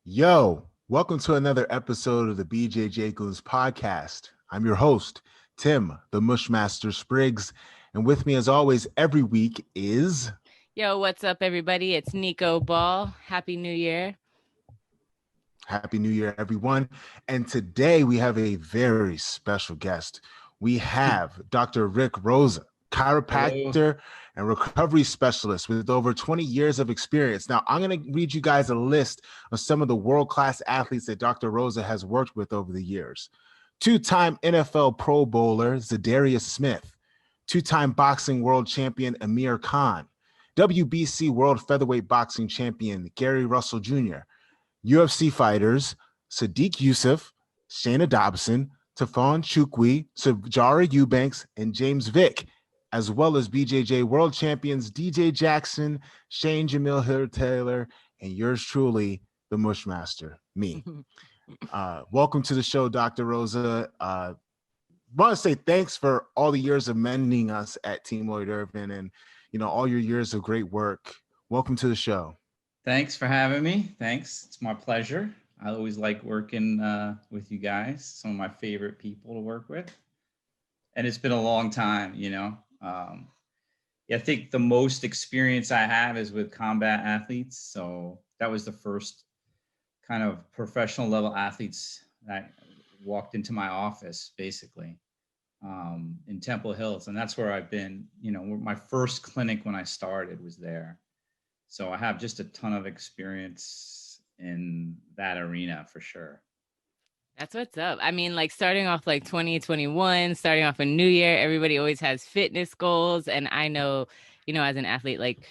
Yo, welcome to another episode of the BJJ GOONS podcast. I'm your host, Tim, the Mushmaster Spriggs, and with me as always every week is Yo, what's up, everybody? It's Nico Ball. Happy New Year. Happy New Year, everyone. And today we have a very special guest. We have Dr. Rick Rosa, Hello. chiropractor and recovery specialist with over 20 years of experience. Now, I'm going to read you guys a list of some of the world-class athletes that Dr. Rosa has worked with over the years. Two-time NFL Pro Bowler Zadarius Smith, two-time boxing world champion Amir Khan, WBC World Featherweight Boxing Champion Gary Russell Jr., UFC fighters Sadiq Yusuf, Shayna Dobson, Tafon Chukwi, Sajara Eubanks, and James Vick, as well as BJJ World Champions DJ Jackson, Shane Jamil Taylor, and yours truly, the Mushmaster, me. Welcome to the show, Dr. Rosa. Want to say thanks for all the years of mentoring us at Team Lloyd Irvin and all your years of great work. Welcome to the show. Thanks for having me. Thanks. It's my pleasure. I always like working with you guys, some of my favorite people to work with. And it's been a long time, I think the most experience I have is with combat athletes. So that was the first kind of professional level athletes that walked into my office, basically, in Temple Hills. And that's where I've been, my first clinic when I started was there. So I have just a ton of experience in that arena for sure. That's what's up. I mean, like starting off like 2021, starting off a new year, everybody always has fitness goals. And I know, as an athlete, like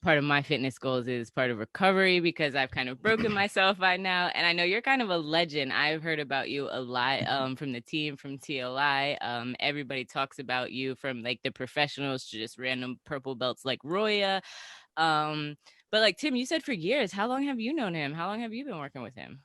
part of my fitness goals is part of recovery because I've kind of broken myself by now. And I know you're kind of a legend. I've heard about you a lot from the team, from TLI. Everybody talks about you, from like the professionals to just random purple belts like Roya. But like Tim, you said for years, how long have you known him? How long have you been working with him?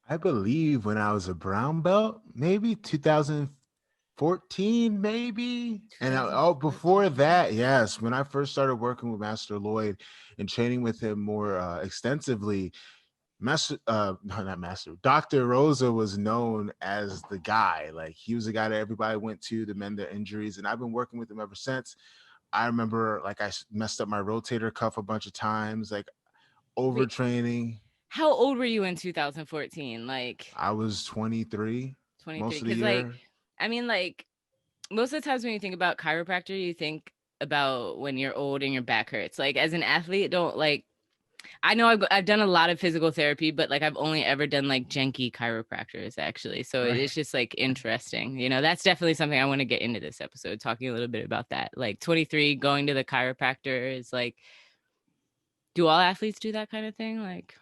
I believe when I was a brown belt, maybe 2014, maybe. And before that, yes, when I first started working with Master Lloyd and training with him more extensively, Dr. Rosa was known as the guy. Like he was the guy that everybody went to mend their injuries. And I've been working with him ever since. I remember like I messed up my rotator cuff a bunch of times, like Wait, overtraining. how old were you in 2014? Like I was 23 23? most of the Because like, year. I mean, like most of the times when you think about chiropractor, you think about when you're old and your back hurts. Like as an athlete, don't like. I know I've done a lot of physical therapy, but like I've only ever done like janky chiropractors actually. So it Right. is just like interesting. That's definitely something I want to get into this episode, talking a little bit about that. Like 23, going to the chiropractor is like, do all athletes do that kind of thing? Like,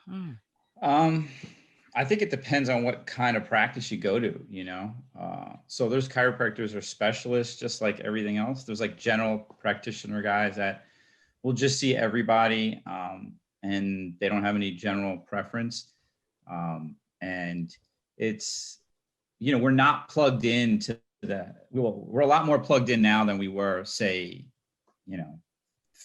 Um, I think it depends on what kind of practice you go to, So there's chiropractors or specialists, just like everything else. There's like general practitioner guys that will just see everybody, and they don't have any general preference. And it's, we're not plugged into we're a lot more plugged in now than we were, say,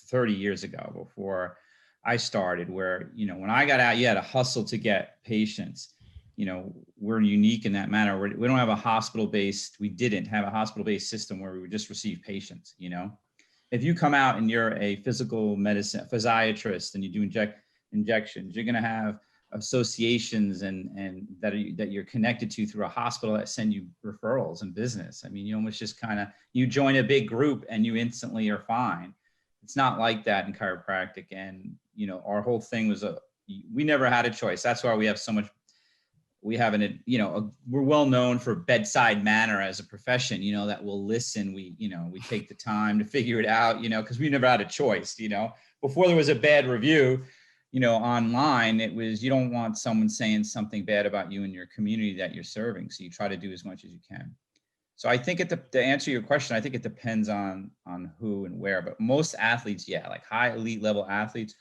30 years ago before I started, where, when I got out, you had to hustle to get patients. We're unique in that manner. We don't have a we didn't have a hospital-based system where we would just receive patients. If you come out and you're a physical medicine physiatrist and you do injections, you're going to have associations and that you're connected to through a hospital that send you referrals and business. I mean, you almost just you join a big group and you instantly are fine. It's not like that in chiropractic. And, our whole thing was we never had a choice. That's why we have so much. We have we're well known for bedside manner as a profession, that we'll listen. We take the time to figure it out, because we never had a choice, before there was a bad review, online, it was, you don't want someone saying something bad about you and your community that you're serving. So you try to do as much as you can. So I think to answer your question, I think it depends on who and where, but most athletes, like high elite level athletes,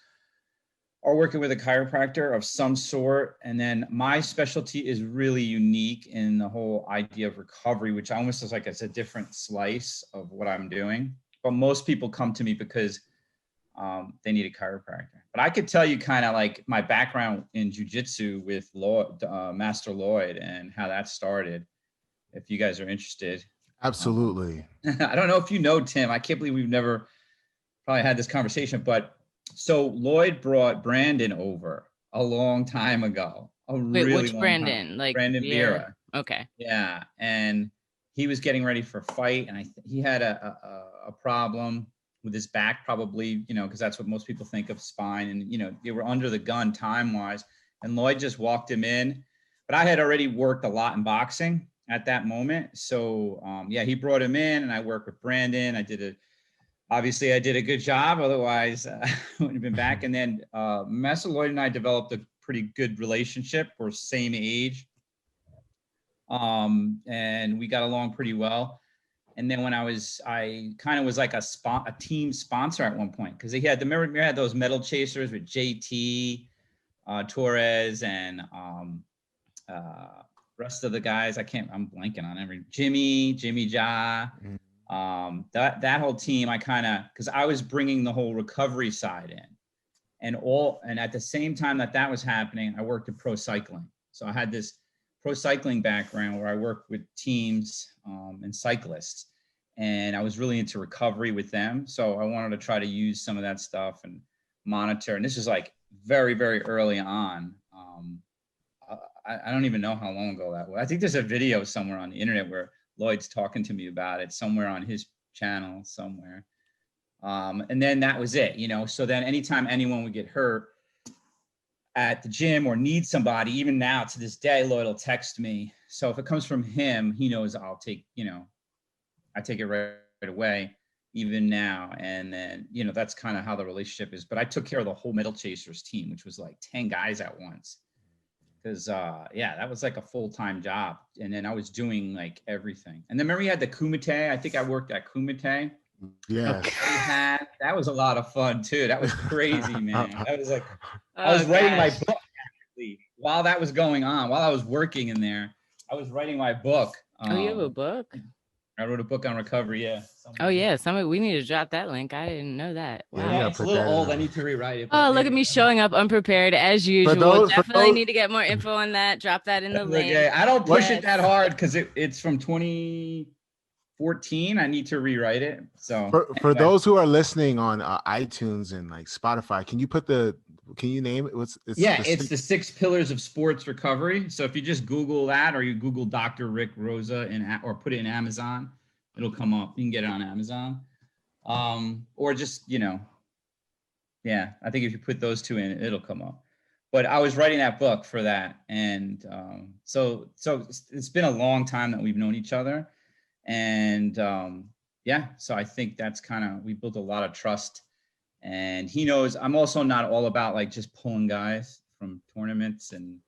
are working with a chiropractor of some sort. And then my specialty is really unique in the whole idea of recovery, which almost is like it's a different slice of what I'm doing. But most people come to me because they need a chiropractor. But I could tell you kind of like my background in jiu-jitsu with Master Lloyd and how that started, if you guys are interested. Absolutely. I don't know if you know Tim. I can't believe we've never probably had this conversation, but so Lloyd brought Brandon over a long time ago. Which Brandon? Time. Like Brandon Vieira. Okay. Yeah, and he was getting ready for a fight, and he had a problem with his back, probably, you know, because that's what most people think of, spine, and you know, they were under the gun time-wise, and Lloyd just walked him in. But I had already worked a lot in boxing at that moment, so yeah, he brought him in, and I worked with Brandon. Obviously I did a good job, otherwise I wouldn't have been back. And then Master Lloyd and I developed a pretty good relationship. We're same age. And we got along pretty well. And then when I kind of was like a team sponsor at one point, because he had those medal chasers with JT, Torres, and rest of the guys. I'm blanking on Jimmy Ja. That whole team, because I was bringing the whole recovery side in, and at the same time that was happening, I worked in pro cycling. So I had this pro cycling background where I worked with teams and cyclists, and I was really into recovery with them. So I wanted to try to use some of that stuff and monitor. And this is like very, very early on. I don't even know how long ago that was. I think there's a video somewhere on the internet where Lloyd's talking to me about it, somewhere on his channel somewhere. And then that was it, you know? So then anytime anyone would get hurt at the gym or need somebody, even now to this day, Lloyd will text me. So if it comes from him, he knows I take it right away, even now. And then, you know, that's kind of how the relationship is. But I took care of the whole Medal Chasers team, which was like 10 guys at once. Because, yeah, that was like a full-time job. And then I was doing like everything. And then remember you had the Kumite. I think I worked at Kumite. Yeah. That was a lot of fun too. That was crazy, man. That was like, I was writing my book actually, while that was going on, while I was working in there. I was writing my book. You have a book? I wrote a book on recovery, yeah. Oh yeah, we need to drop that link. I didn't know that. Wow. Yeah, it's a little old. I need to rewrite it. Oh, look at me showing up unprepared as usual. Definitely need to get more info on that. Drop that in the link. Okay. I don't push it that hard because it's from 2014. I need to rewrite it. So for those who are listening on iTunes and like Spotify, can you name it? It's the 6 pillars of sports recovery. So if you just Google that, or you Google Dr. Rick Rosa or put it in Amazon, it'll come up. You can get it on Amazon. Or just, you know, yeah, I think if you put those two in, it'll come up. But I was writing that book for that. And so it's been a long time that we've known each other. And yeah, so I think that's we built a lot of trust. And he knows I'm also not all about like just pulling guys from tournaments and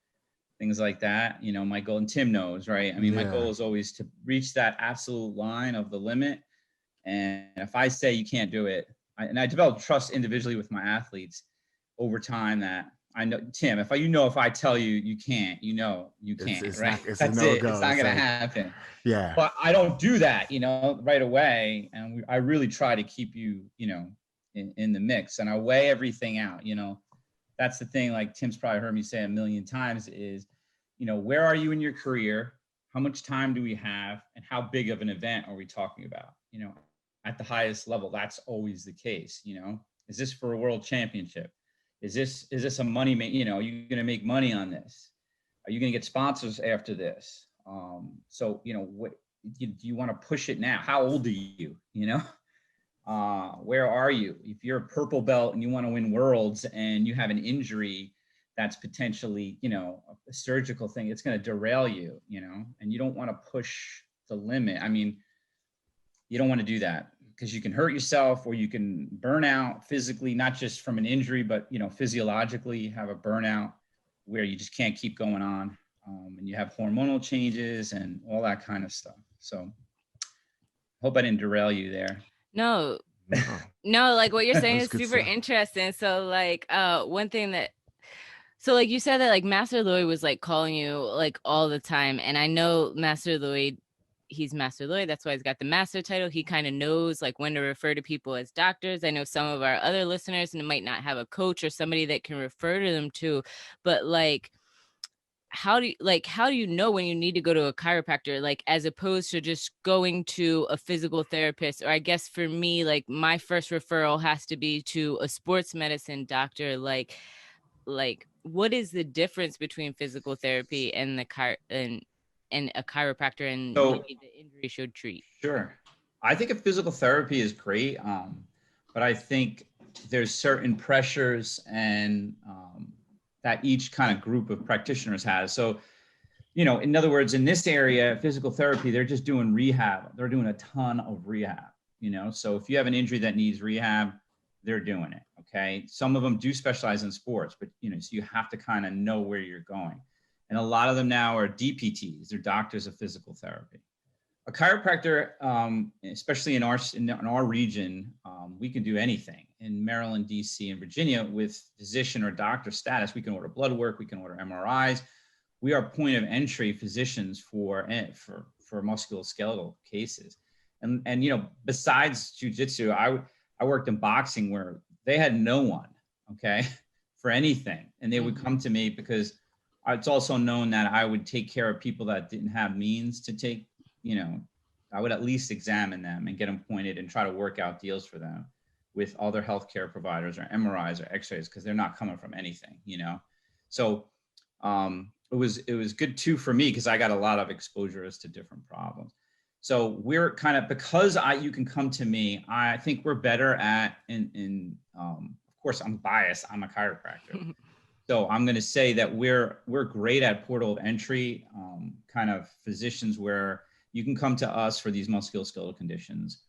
things like that. You know, my goal, and Tim knows, right? I mean, my goal is always to reach that absolute line of the limit. And if I say you can't do it, I develop trust individually with my athletes over time that I know, Tim, if I tell you you can't, you know, you can't, right? That's it. It's not going to happen. Yeah. But I don't do that, you know, right away. And I really try to keep you, you know, in the mix, and I weigh everything out. You know, that's the thing, like Tim's probably heard me say a million times is, you know, where are you in your career? How much time do we have? And how big of an event are we talking about? You know, at the highest level, that's always the case. You know, is this for a world championship? Is this a money, you know, are you going to make money on this? Are you going to get sponsors after this? So, you know, do you want to push it now? How old are you? You know? Where are you? If you're a purple belt and you want to win worlds and you have an injury that's potentially, you know, a surgical thing, it's going to derail you, you know, and you don't want to push the limit. I mean, you don't want to do that because you can hurt yourself, or you can burn out physically, not just from an injury, but, you know, physiologically have a burnout where you just can't keep going on. And you have hormonal changes and all that kind of stuff. So hope I didn't derail you there. No, like what you're saying is super interesting. So like one thing like you said that like Master Lloyd was like calling you like all the time, and I know Master Lloyd he's Master Lloyd. That's why he's got the master title. He kind of knows like when to refer to people as doctors. I know some of our other listeners might not have a coach or somebody that can refer to them to, but like, how do you know when you need to go to a chiropractor, like as opposed to just going to a physical therapist? Or I guess for me, like my first referral has to be to a sports medicine doctor. Like what is the difference between physical therapy and and a chiropractor, and So, maybe the injury should treat? sure. I think a physical therapy is great, but I think there's certain pressures and that each kind of group of practitioners has. So, in other words, in this area, physical therapy, they're just doing rehab. They're doing a ton of rehab, So if you have an injury that needs rehab, they're doing it. Okay. Some of them do specialize in sports, but, so you have to kind of know where you're going. And a lot of them now are DPTs. They're doctors of physical therapy. A chiropractor, especially in our region, we can do anything. In Maryland, DC, and Virginia, with physician or doctor status, we can order blood work, we can order MRIs. We are point of entry physicians for musculoskeletal cases. And besides jiu-jitsu, I worked in boxing where they had no one, okay, for anything, and they would come to me because it's also known that I would take care of people that didn't have means to take. I would at least examine them and get them pointed and try to work out deals for them with other healthcare providers or MRIs or X-rays, because they're not coming from anything, So it was good too for me because I got a lot of exposure as to different problems. So we're kind of, because you can come to me, I think we're better at, of course I'm biased, I'm a chiropractor. So I'm going to say that we're great at portal of entry, kind of physicians where you can come to us for these musculoskeletal conditions.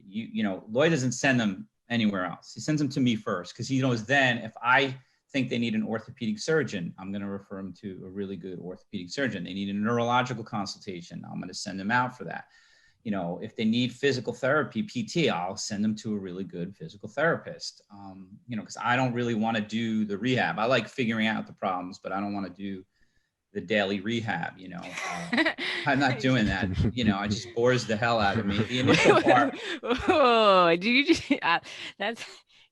Lloyd doesn't send them anywhere else. He sends them to me first because he knows then if I think they need an orthopedic surgeon, I'm going to refer them to a really good orthopedic surgeon. They need a neurological consultation, I'm going to send them out for that. If they need physical therapy, PT, I'll send them to a really good physical therapist. Because I don't really want to do the rehab. I like figuring out the problems, but I don't want to do the daily rehab. I'm not doing that. It just bores the hell out of me. The initial part. Oh, do you just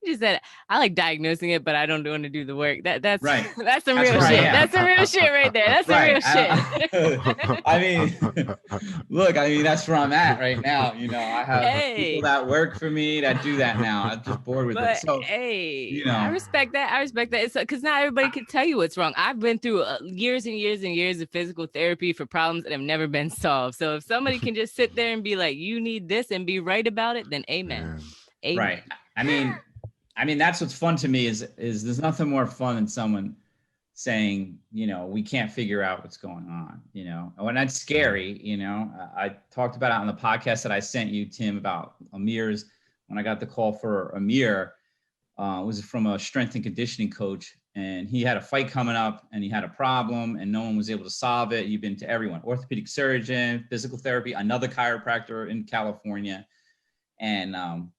you just said I like diagnosing it, but I don't want to do the work. That's right. That's some real shit. That's some real shit right there. That's some real shit. I mean, look, that's where I'm at right now. I have people that work for me that do that now. I'm just bored with it. So, I respect that. It's because not everybody can tell you what's wrong. I've been through years and years and years of physical therapy for problems that have never been solved. So if somebody can just sit there and be like, "You need this," and be right about it, then amen. Amen. Right. I mean, that's what's fun to me is there's nothing more fun than someone saying, we can't figure out what's going on, when that's scary, I talked about it on the podcast that I sent you, Tim, about Amir's, when I got the call for Amir, was from a strength and conditioning coach, and he had a fight coming up and he had a problem and no one was able to solve it. You've been to everyone, orthopedic surgeon, physical therapy, another chiropractor in California. And,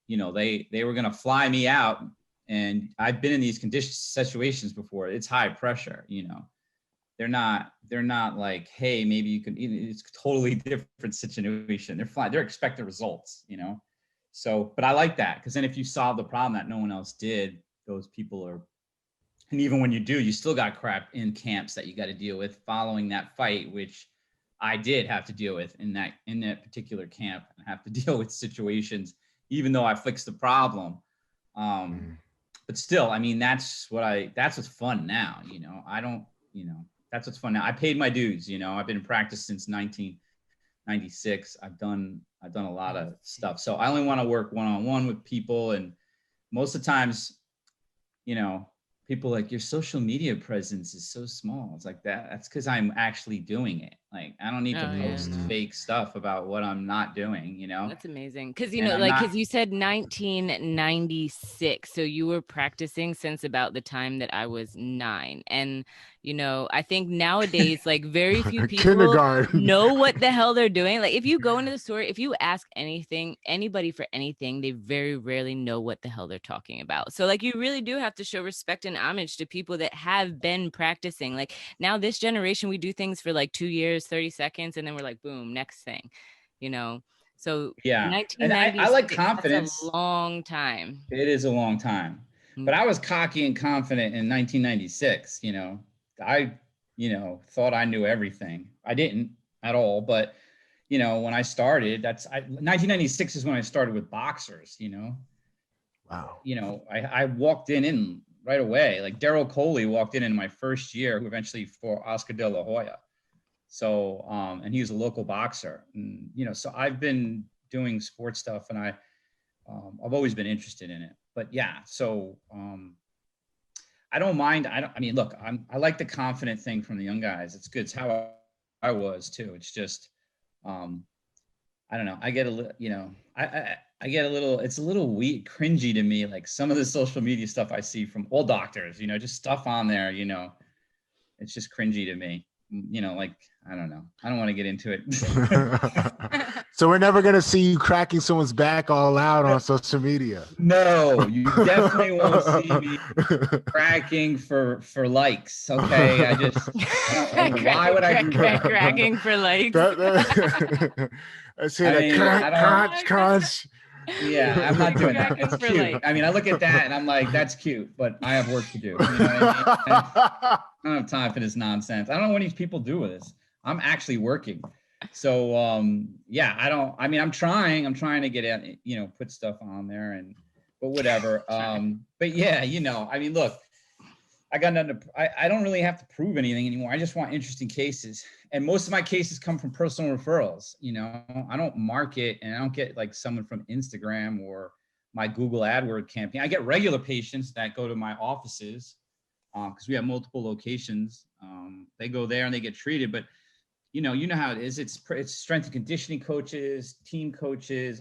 they were going to fly me out, and I've been in these situations before. It's high pressure, they're not like, hey, maybe you can, it's a totally different situation. They're flying, they're expecting results, So, but I like that. Cause then if you solve the problem that no one else did, those people are, and even when you do, you still got crap in camps that you got to deal with following that fight, which I did have to deal with in that particular camp, and have to deal with situations, even though I fixed the problem. But still, that's what's fun now. That's what's fun now. I paid my dues, I've been in practice since 1996. I've done a lot of stuff. So I only want to work one-on-one with people. And most of the times, people like, your social media presence is so small. It's like that's because I'm actually doing it. Like, I don't need to post fake stuff about what I'm not doing, That's amazing. Cause because you said 1996. So you were practicing since about the time that I was 9. And, I think nowadays, like very few people know what the hell they're doing. Like if you go into the store, if you ask anybody for anything, they very rarely know what the hell they're talking about. So like, you really do have to show respect and homage to people that have been practicing. Like now this generation, we do things for like 2 years, 30 seconds, and then we're like, boom, next thing. you know. So Yeah. And 1996, I like that's confidence. a long time. It is a long time. But I was cocky and confident in 1996, you know. I, you know, thought I knew everything. I didn't at all, but you know, when I started, 1996 is when I started with boxers, you know. Wow. You know, I walked in right away. Like Daryl Coley walked in my first year, who eventually fought Oscar De La Hoya. So, and he was a local boxer. And, you know, so I've been doing sports stuff, and I've always been interested in it. But yeah, so I don't mind. I mean, look, I like the confident thing from the young guys. It's good. It's how I was too. It's just, I don't know. I get a little, you know, I get a little, it's a little weak, cringy to me. Like some of the social media stuff I see from all doctors, you know, just stuff on there, you know, it's just cringy to me. You know, like, I don't know. I don't want to get into it. So we're never going to see you cracking someone's back all out on social media. No, you definitely won't see me cracking for likes. Okay. I why would I do that? Cracking for likes. I say that crunch. Yeah, I'm not doing that. That's cute. I mean, I look at that and I'm like, that's cute, but I have work to do. You know what I mean? I don't have time for this nonsense. I don't know what these people do with this. I'm actually working. So yeah, I'm trying to get in, you know, put stuff on there but whatever. But yeah, you know, I mean, look, I got nothing I don't really have to prove anything anymore. I just want interesting cases. And most of my cases come from personal referrals. You know, I don't market, and I don't get like someone from Instagram or my Google AdWords campaign. I get regular patients that go to my offices because we have multiple locations. They go there and they get treated, but you know how it is. It's strength and conditioning coaches, team coaches,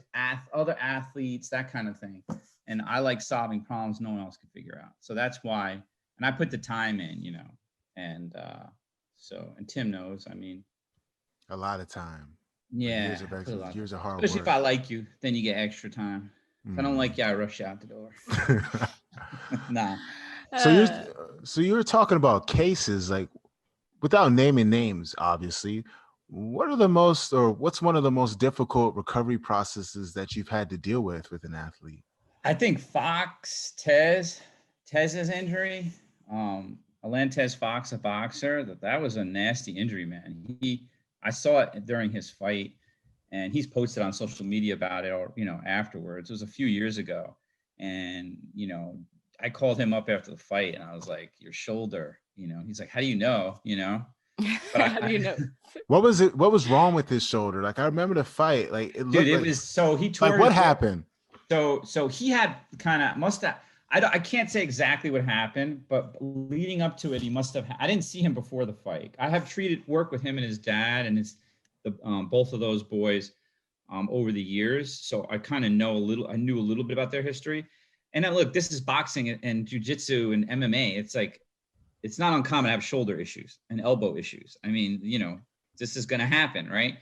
other athletes, that kind of thing. And I like solving problems no one else can figure out. So that's why, and I put the time in, you know, and and Tim knows, I mean, a lot of time. Yeah. Years of hard Especially work. if I like you, then you get extra time. If I don't like you, I rush you out the door. Nah. So you're talking about cases, like, without naming names, obviously, what's one of the most difficult recovery processes that you've had to deal with an athlete? I think Tez's injury, Alantez Fox, a boxer, that was a nasty injury, man. I saw it during his fight, and he's posted on social media about it, or, you know, afterwards. It was a few years ago. And, you know, I called him up after the fight and I was like, your shoulder, you know, he's like, how do you know, you know? But how do you know? What was wrong with his shoulder? Like, I remember the fight, like he tore, like, what happened? So he had I can't say exactly what happened, but leading up to it, he must have, I didn't see him before the fight. I have work with him and his dad and both of those boys over the years. So I kind of I knew a little bit about their history. And then, look, this is boxing and jiu-jitsu and MMA. It's like, it's not uncommon to have shoulder issues and elbow issues. I mean, you know, this is going to happen, right?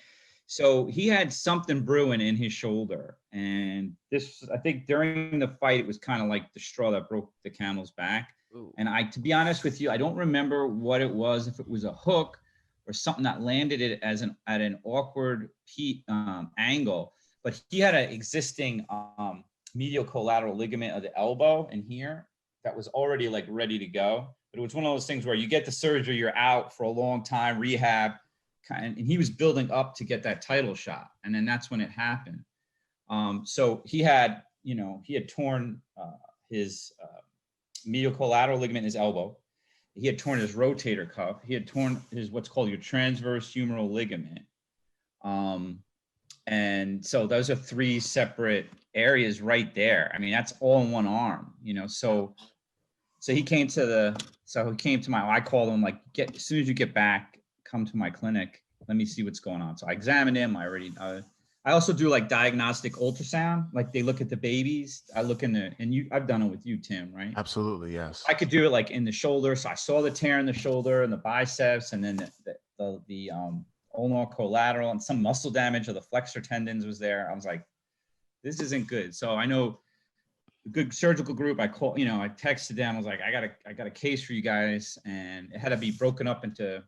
So he had something brewing in his shoulder. And I think during the fight, it was kind of like the straw that broke the camel's back. Ooh. And to be honest with you, I don't remember what it was, if it was a hook or something that landed it at an awkward angle. But he had an existing medial collateral ligament of the elbow in here that was already like ready to go. But it was one of those things where you get the surgery, you're out for a long time, rehab, and he was building up to get that title shot. And then that's when it happened. So he had torn his medial collateral ligament in his elbow. He had torn his rotator cuff. He had torn what's called your transverse humeral ligament. And so those are three separate areas right there. I mean, that's all in one arm, you know. So he came to I called him, like, as soon as you get back, come to my clinic. Let me see what's going on. So I examined him. I also do like diagnostic ultrasound. Like, they look at the babies. I look I've done it with you, Tim, right? Absolutely. Yes. I could do it like in the shoulder. So I saw the tear in the shoulder and the biceps, and then the ulnar collateral, and some muscle damage of the flexor tendons was there. I was like, this isn't good. So I know a good surgical group. I texted them. I was like, I got a case for you guys. And it had to be broken up into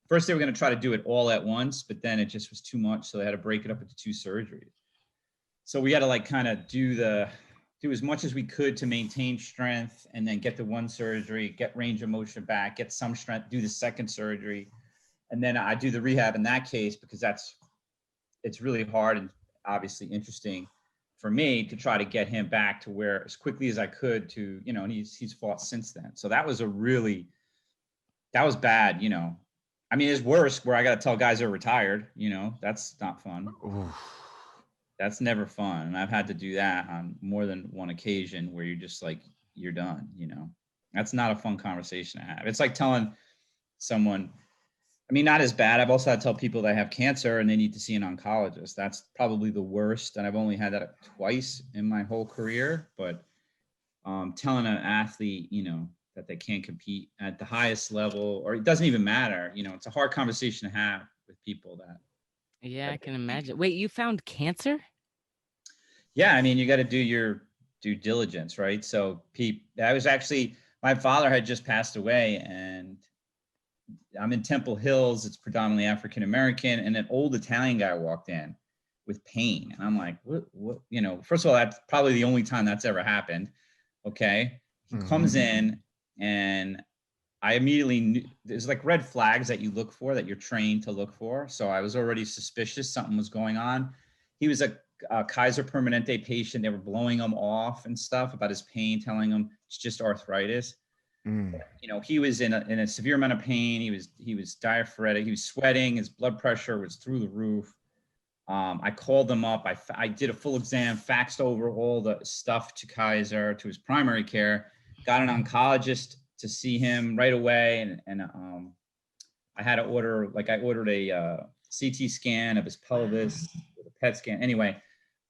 first they were going to try to do it all at once, but then it just was too much. So they had to break it up into 2 surgeries. So we had to like kind of do as much as we could to maintain strength, and then get the 1 surgery, get range of motion back, get some strength, do the 2nd surgery. And then I do the rehab in that case, because it's really hard and obviously interesting for me to try to get him back to where as quickly as I could to, and he's fought since then. So that was that was bad, I mean, it's worse where I got to tell guys they're retired, that's not fun. Oof. That's never fun. And I've had to do that on more than one occasion where you're just like, you're done, that's not a fun conversation to have. It's like telling someone, I mean, not as bad. I've also had to tell people that have cancer and they need to see an oncologist. That's probably the worst. And I've only had that twice in my whole career, but telling an athlete, that they can't compete at the highest level, or it doesn't even matter. It's a hard conversation to have with people that. Yeah, I can imagine. Wait, you found cancer? Yeah. I mean, you got to do your due diligence, right? So my father had just passed away, and I'm in Temple Hills. It's predominantly African-American, and an old Italian guy walked in with pain. And I'm like, what, first of all, that's probably the only time that's ever happened. Okay. He comes in, and I immediately knew there's like red flags that you look for, that you're trained to look for. So I was already suspicious something was going on. He was a Kaiser Permanente patient. They were blowing him off and stuff about his pain, telling him it's just arthritis. He was in a severe amount of pain. He was diaphoretic. He was sweating. His blood pressure was through the roof. I called them up. I did a full exam, faxed over all the stuff to Kaiser, to his primary care, got an oncologist to see him right away. And I had to ordered a CT scan of his pelvis, a PET scan. Anyway,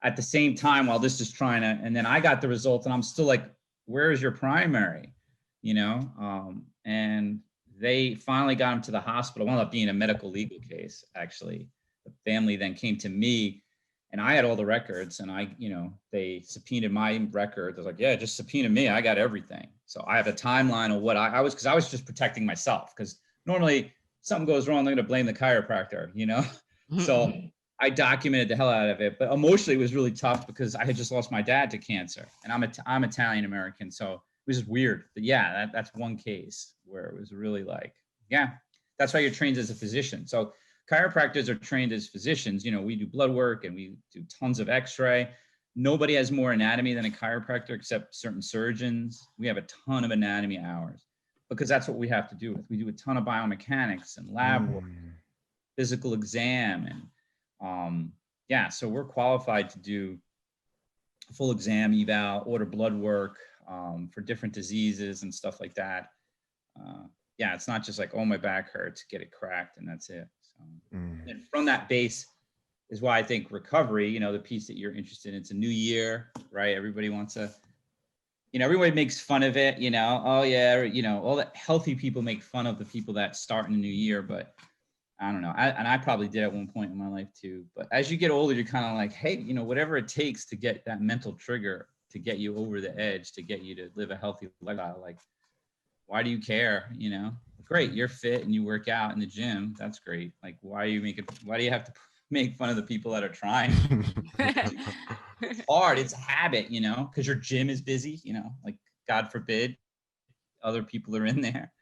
at the same time, while this is and then I got the results, and I'm still like, where is your primary? And they finally got him to the hospital. It wound up being a medical legal case, actually. The family then came to me, and I had all the records, and they subpoenaed my record. They're like, yeah, just subpoena me. I got everything. So I have a timeline of what because I was just protecting myself, because normally something goes wrong, they're going to blame the chiropractor, So I documented the hell out of it, but emotionally it was really tough because I had just lost my dad to cancer, and I'm Italian American. So it was just weird. But yeah, that's one case where it was really like, yeah, that's why you're trained as a physician. So chiropractors are trained as physicians. We do blood work and we do tons of x-ray. Nobody has more anatomy than a chiropractor except certain surgeons. We have a ton of anatomy hours because that's what we have to do with. We do a ton of biomechanics and lab work, physical exam. And so we're qualified to do full exam, eval, order blood work for different diseases and stuff like that. It's not just like, oh, my back hurts, get it cracked, and that's it. So, and from that base is why I think recovery, the piece that you're interested in, it's a new year, right? Everybody wants to, everybody makes fun of it, oh yeah, all the healthy people make fun of the people that start in a new year, but I don't know. I probably did at one point in my life too, but as you get older, you're kind of like, hey, whatever it takes to get that mental trigger, to get you over the edge, to get you to live a healthy lifestyle, like, why do you care? Great, you're fit and you work out in the gym. That's great. Like, why do you have to make fun of the people that are trying? It's hard. It's a habit, because your gym is busy, like, God forbid other people are in there.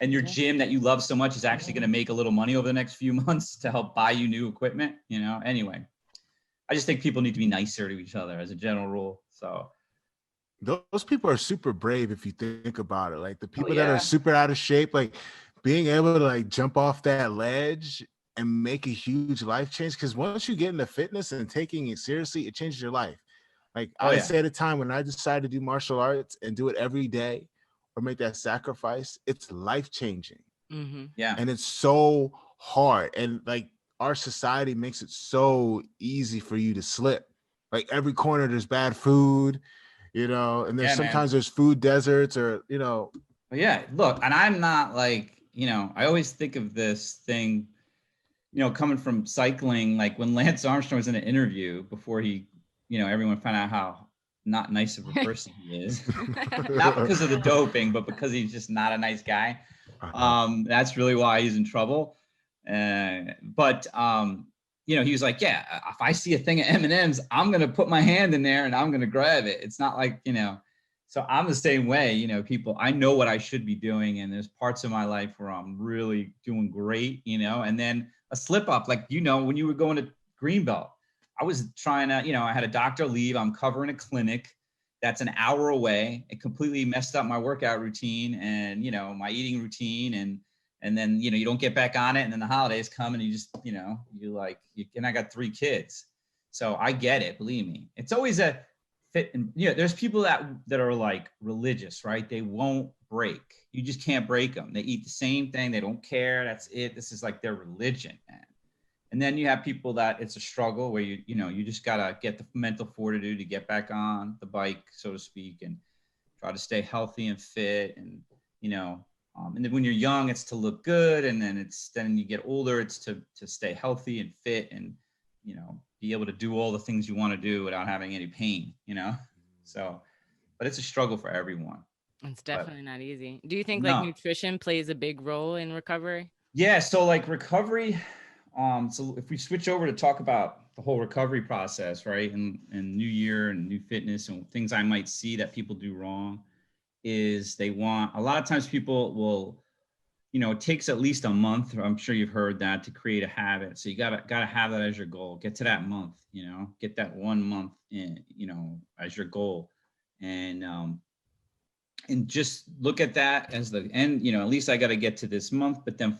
And your gym that you love so much is actually going to make a little money over the next few months to help buy you new equipment, Anyway, I just think people need to be nicer to each other as a general rule. So those people are super brave if you think about it. Like the people that are super out of shape, like being able to like jump off that ledge and make a huge life change. Because once you get into fitness and taking it seriously, it changes your life. Like I say at a time when I decided to do martial arts and do it every day or make that sacrifice, it's life changing. Yeah. And it's so hard. And like our society makes it so easy for you to slip. Like every corner there's bad food, and there's sometimes there's food deserts or, Yeah, look, and I'm not like, I always think of this thing, coming from cycling, like when Lance Armstrong was in an interview before he, everyone found out how not nice of a person he is, not because of the doping, but because he's just not a nice guy. That's really why he's in trouble. But you know, he was like, yeah, if I see a thing of M&Ms, I'm going to put my hand in there and I'm going to grab it. It's not like, you know, so I'm the same way, you know, people, I know what I should be doing. And there's parts of my life where I'm really doing great, you know, and then a slip up, like, you know, when you were going to Greenbelt, I was trying to, you know, I had a doctor leave, I'm covering a clinic that's an hour away. It completely messed up my workout routine and, you know, my eating routine. And then, you know, you don't get back on it. And then the holidays come and you just, you know, and I got 3 kids. So I get it. Believe me. It's always a fit. And, you know, there's people that are like religious, right? They won't break. You just can't break them. They eat the same thing. They don't care. That's it. This is like their religion, man. And then you have people that it's a struggle where you know, you just got to get the mental fortitude to get back on the bike, so to speak, and try to stay healthy and fit. And, you know, and then when you're young, it's to look good. And then you get older, it's to stay healthy and fit and, you know, be able to do all the things you want to do without having any pain, you know? So, but it's a struggle for everyone. It's definitely not easy. Do you think No. like nutrition plays a big role in recovery? Yeah. So like recovery, so if we switch over to talk about the whole recovery process, right? And new year and new fitness and things I might see that people do wrong is a lot of times people will, you know, it takes at least a month. I'm sure you've heard that to create a habit. So you gotta have that as your goal. Get to that month, you know, get that 1 month in, you know, as your goal. And just look at that as the end, you know, at least I got to get to this month, but then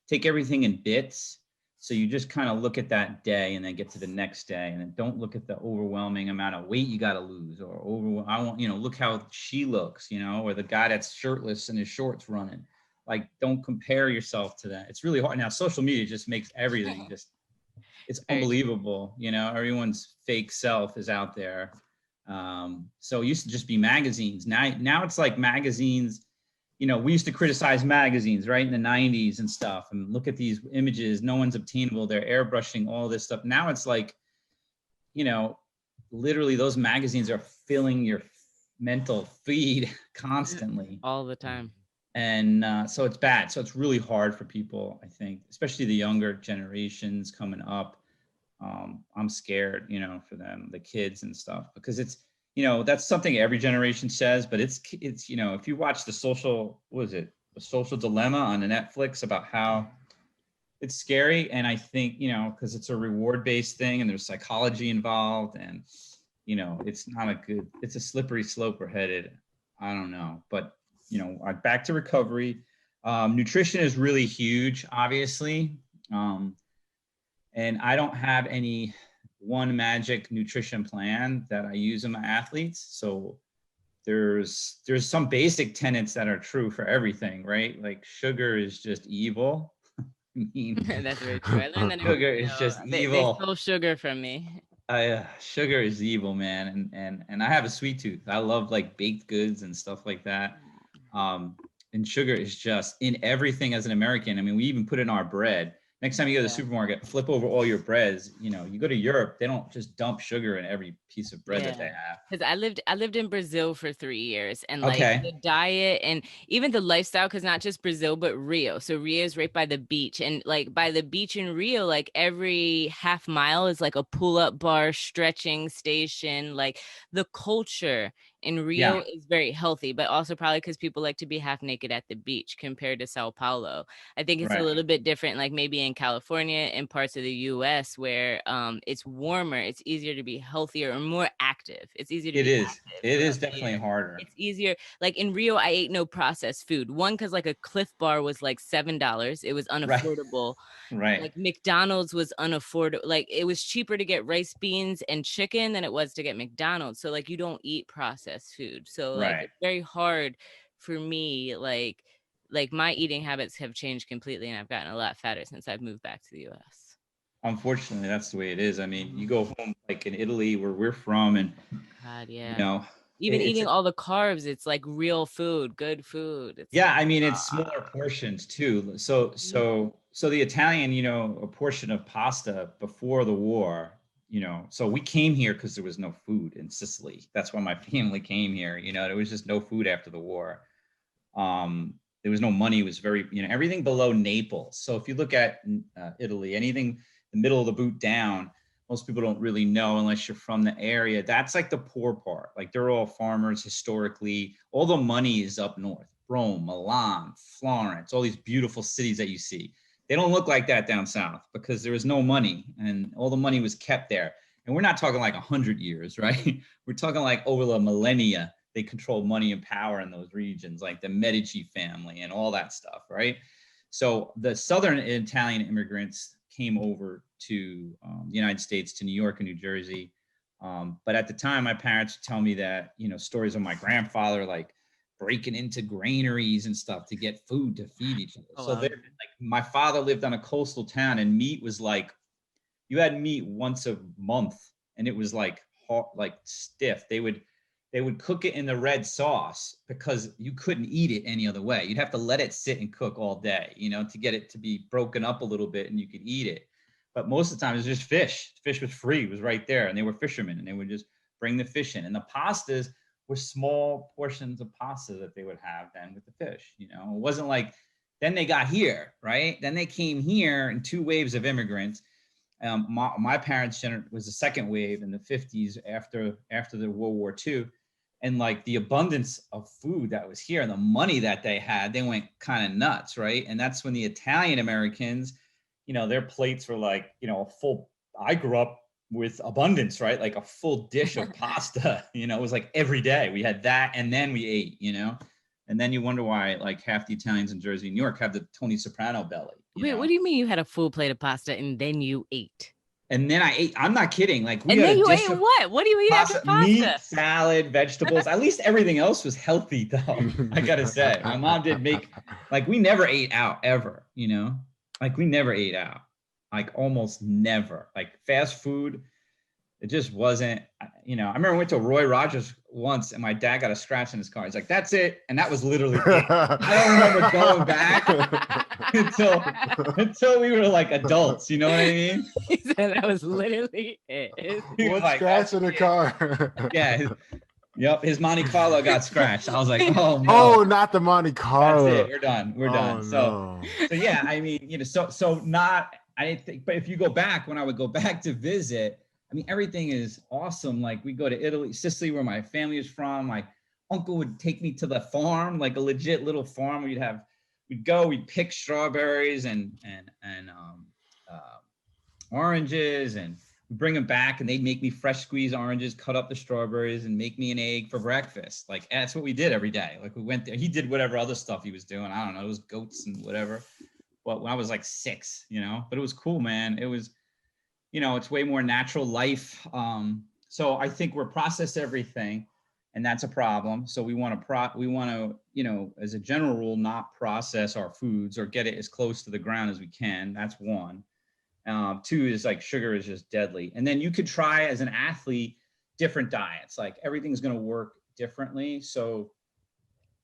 take everything in bits. So you just kind of look at that day and then get to the next day, and then don't look at the overwhelming amount of weight you got to lose you know, look how she looks, you know, or the guy that's shirtless in his shorts running. Like, don't compare yourself to that. It's really hard. Now, social media just makes everything it's unbelievable. You know, everyone's fake self is out there. So it used to just be magazines. Now it's like magazines. You know, we used to criticize magazines, right, in the 90s and stuff, and look at these images. No one's obtainable. They're airbrushing all this stuff. Now it's like, you know, literally those magazines are filling your mental feed constantly. All the time. And so it's bad. So it's really hard for people, I think, especially the younger generations coming up. I'm scared, you know, for them, the kids and stuff, because it's, you know, that's something every generation says, but it's, you know, if you watch the social dilemma on the Netflix about how it's scary. And I think, you know, because it's a reward-based thing and there's psychology involved, and, you know, it's a slippery slope we're headed. I don't know, but, you know, back to recovery. Nutrition is really huge, obviously. And I don't have any one magic nutrition plan that I use in my athletes. So there's some basic tenets that are true for everything, right? Like sugar is just evil. I mean, that's very true. I learned that sugar is just evil. They stole sugar from me. Sugar is evil, man. And I have a sweet tooth. I love like baked goods and stuff like that. And sugar is just in everything as an American. I mean, we even put it in our bread. Next time you go to the supermarket, flip over all your breads. You know, you go to Europe, they don't just dump sugar in every piece of bread that they have. Because I lived in Brazil for 3 years, and like the diet and even the lifestyle, because not just Brazil, but Rio. So Rio is right by the beach, and like by the beach in Rio, like every half mile is like a pull-up bar, stretching station. Like the culture in Rio is very healthy, but also probably because people like to be half naked at the beach compared to Sao Paulo. I think it's a little bit different, like maybe in California and parts of the US where it's warmer, it's easier to be healthier or more active. It's easier to be active. It is definitely harder. It's easier. Like in Rio, I ate no processed food. One, because like a Cliff Bar was like $7. It was unaffordable. Right. Like McDonald's was unaffordable. Like it was cheaper to get rice, beans, and chicken than it was to get McDonald's. So like you don't eat processed food. So like it's very hard for me. Like my eating habits have changed completely, and I've gotten a lot fatter since I've moved back to the US. Unfortunately, that's the way it is. I mean, you go home like in Italy where we're from, and you know, even eating all the carbs, it's like real food, good food. It's I mean, it's smaller portions too. So the Italian, you know, a portion of pasta before the war, you know, so we came here because there was no food in Sicily. That's why my family came here. You know, there was just no food after the war. there was no money. It was very, everything below Naples. So if you look at Italy, anything the middle of the boot down, most people don't really know unless you're from the area. That's like the poor part. Like they're all farmers historically. All the money is up north. Rome, Milan, Florence, all these beautiful cities that you see. They don't look like that down south because there was no money and all the money was kept there. And we're not talking like 100 years, right? We're talking like over the millennia, they control money and power in those regions, like the Medici family and all that stuff, right? So the Southern Italian immigrants came over to the United States, to New York and New Jersey. But at the time, my parents would tell me that, stories of my grandfather, like breaking into granaries and stuff to get food to feed each other. So like my father lived on a coastal town and meat was like, you had meat once a month and it was like hot, like stiff. They would cook it in the red sauce because you couldn't eat it any other way. You'd have to let it sit and cook all day, to get it to be broken up a little bit and you could eat it. But most of the time it was just fish. Fish was free, it was right there. And they were fishermen and they would just bring the fish in. And the pastas were small portions of pasta that they would have then with the fish, It wasn't like, then they got here, right? Then they came here in 2 waves of immigrants. My parents' was the second wave in the 50s after the World War II. And like the abundance of food that was here and the money that they had, they went kind of nuts, right? And that's when the Italian Americans, their plates were like, a full, I grew up with abundance, right? Like a full dish of pasta, it was like every day we had that and then we ate, and then you wonder why like half the Italians in Jersey, New York have the Tony Soprano belly. Wait, what do you mean you had a full plate of pasta and then you ate? And then I ate, I'm not kidding. Like we and had then a you dish ate of what? What do you eat after pasta? Meat, salad, vegetables. At least everything else was healthy though. I gotta say, my mom did make, like we never ate out ever, like we never ate out, like almost never. Like fast food, it just wasn't, I remember I went to Roy Rogers once and my dad got a scratch in his car. He's like, that's it. And that was literally it. I don't remember going back until we were like adults. You know what I mean? He said that was literally it. One like, scratch in the car. Yeah. Yep. His Monte Carlo got scratched. I was like, oh, no. Oh, not the Monte Carlo. That's it. We're done. We're done. No. So yeah, I mean, so not, I didn't think, but if you go back, when I would go back to visit, I mean, everything is awesome. Like we go to Italy, Sicily, where my family is from. My uncle would take me to the farm, like a legit little farm. We'd pick strawberries and oranges and bring them back and they'd make me fresh squeezed oranges, cut up the strawberries and make me an egg for breakfast. Like that's what we did every day. Like we went there, he did whatever other stuff he was doing. I don't know, it was goats and whatever. But when I was like 6, but it was cool, man. It was, it's way more natural life. So I think we're processed everything and that's a problem. So we want to, as a general rule, not process our foods or get it as close to the ground as we can. That's 1. 2 is like sugar is just deadly. And then you could try as an athlete, different diets, like everything's going to work differently. So,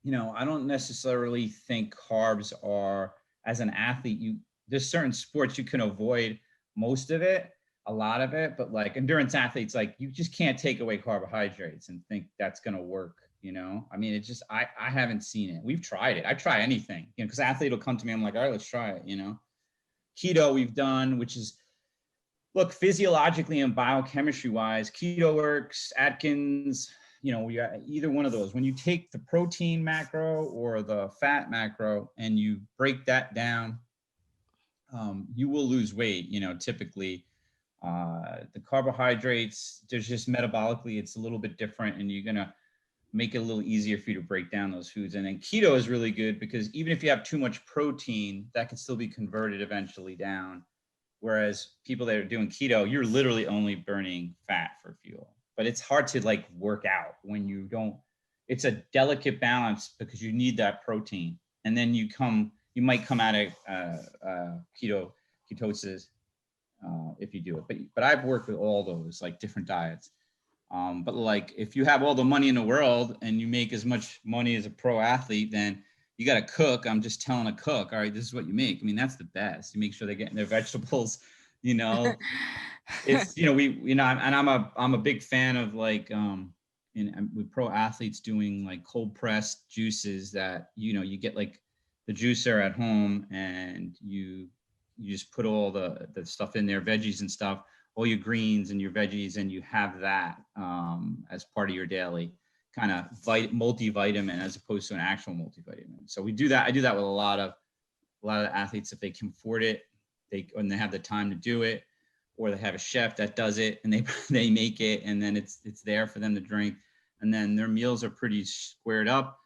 I don't necessarily think carbs are, as an athlete, there's certain sports you can avoid most of it, a lot of it, but like endurance athletes, like you just can't take away carbohydrates and think that's going to work. I mean, it's just, I haven't seen it. We've tried it. I try anything, because athlete will come to me. I'm like, all right, let's try it. Keto we've done, which is, look, physiologically and biochemistry wise, keto works, Atkins, we got either one of those. When you take the protein macro or the fat macro and you break that down, you will lose weight, typically. The carbohydrates, there's just metabolically, it's a little bit different and you're going to make it a little easier for you to break down those foods. And then keto is really good because even if you have too much protein, that can still be converted eventually down. Whereas people that are doing keto, you're literally only burning fat for fuel. But it's hard to like work out when you don't, it's a delicate balance because you need that protein. And then you might come out of ketosis if you do it. But I've worked with all those like different diets. But like if you have all the money in the world and you make as much money as a pro athlete, then you got to cook. I'm just telling a cook, all right, this is what you make. I mean, that's the best. You make sure they're getting their vegetables, it's, I'm a big fan of like, with pro athletes doing like cold pressed juices that, you get like the juicer at home, and you just put all the stuff in there, veggies and stuff, all your greens and your veggies, and you have that as part of your daily kind of multivitamin as opposed to an actual multivitamin. So we do that. I do that with a lot of athletes if they can afford it, when they have the time to do it, or they have a chef that does it and they make it, and then it's there for them to drink. And then their meals are pretty squared up.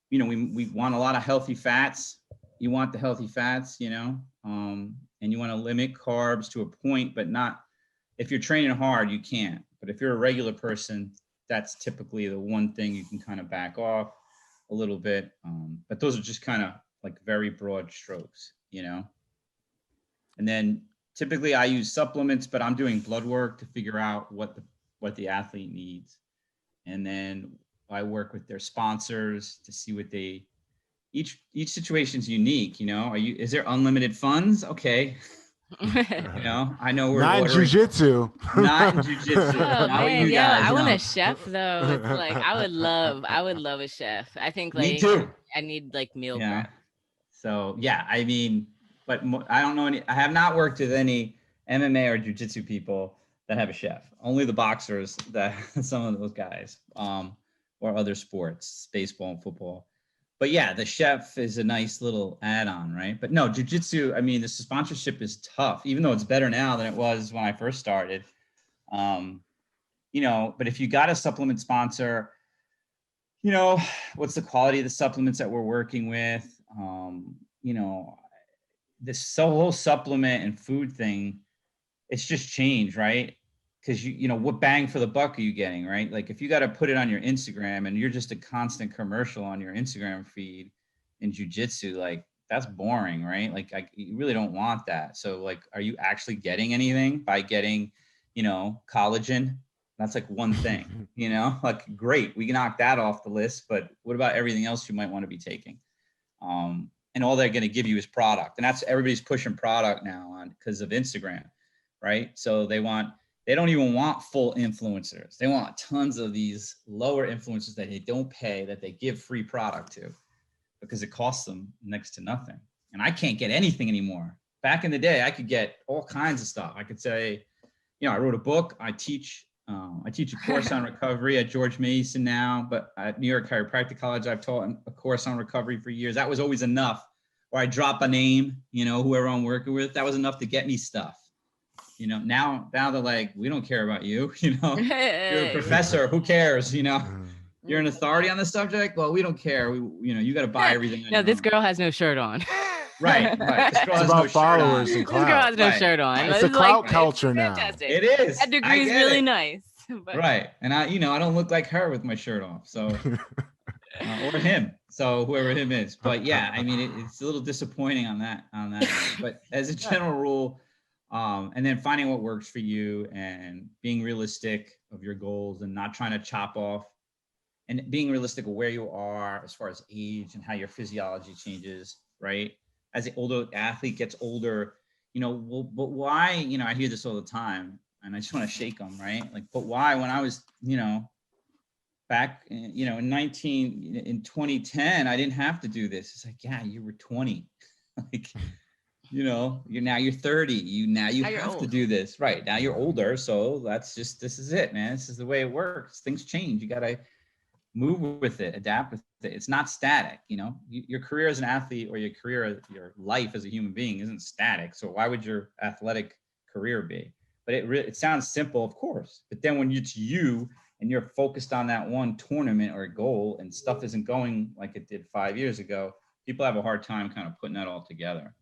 You know, we want a lot of healthy fats. You want the healthy fats, you know, and you want to limit carbs to a point, but not, if you're training hard, you can't. But if you're a regular person, that's typically the one thing you can kind of back off a little bit. But those are just kind of like very broad strokes, you know. And then typically I use supplements, but I'm doing blood work to figure out what the athlete needs. And then I work with their sponsors to see what each situation's unique, you know. Is there unlimited funds? Okay. You know, I know we're not in jiu-jitsu. Not in jiu-jitsu. Oh man, yeah, I want a chef though. It's like I would love a chef. I think like me too. I need like meal Yeah. prep. So yeah, I mean, but I don't know I have not worked with any MMA or jiu-jitsu people that have a chef. Only the boxers, some of those guys, or other sports, baseball and football. But yeah, the chef is a nice little add-on, right? But no, jiu-jitsu, I mean, the sponsorship is tough, even though it's better now than it was when I first started. You know, but if you got a supplement sponsor, you know, what's the quality of the supplements that we're working with? You know, this whole supplement and food thing, it's just changed, right? Because you know, what bang for the buck are you getting, right? Like if you got to put it on your Instagram and you're just a constant commercial on your Instagram feed in jiu-jitsu, like that's boring, right? Like you really don't want that. So like, are you actually getting anything by getting, you know, collagen? That's like one thing, you know, like great, we can knock that off the list, but what about everything else you might want to be taking? And all they're going to give you is product, and that's, everybody's pushing product now on because of Instagram, right? So they don't even want full influencers. They want tons of these lower influencers that they don't pay, that they give free product to, because it costs them next to nothing. And I can't get anything anymore. Back in the day, I could get all kinds of stuff. I could say, you know, I wrote a book. I teach a course on recovery at George Mason now, but at New York Chiropractic College, I've taught a course on recovery for years. That was always enough. Or I drop a name, you know, whoever I'm working with, that was enough to get me stuff. You know, now they're like, we don't care about you. You know, you're a professor. Who cares? You know, you're an authority on the subject. Well, we don't care. You know, you got to buy everything. No, this girl has no shirt on. Right. This girl has no followers shirt on. and clout. This girl has no shirt on. It's a clout culture now. Fantastic. It is. That degree is really nice. But... Right. And I don't look like her with my shirt off. So, or him. So whoever him is. But yeah, I mean, it's a little disappointing on that. But as a general rule, and then finding what works for you and being realistic of your goals and not trying to chop off, and being realistic of where you are as far as age and how your physiology changes, right? As the older athlete gets older, you know, well, but why, you know, I hear this all the time and I just want to shake them, right? Like, but why, when I was, you know, back, you know, in 2010, I didn't have to do this. It's like, yeah, you were 20. Like, you know, you're 30. You have to do this. Right. Now you're older. So this is it, man. This is the way it works. Things change. You got to move with it, adapt with it. It's not static. You know, your career as an athlete or your life as a human being isn't static. So why would your athletic career be? But it sounds simple, of course. But then when it's you and you're focused on that one tournament or goal and stuff isn't going like it did 5 years ago, people have a hard time kind of putting that all together.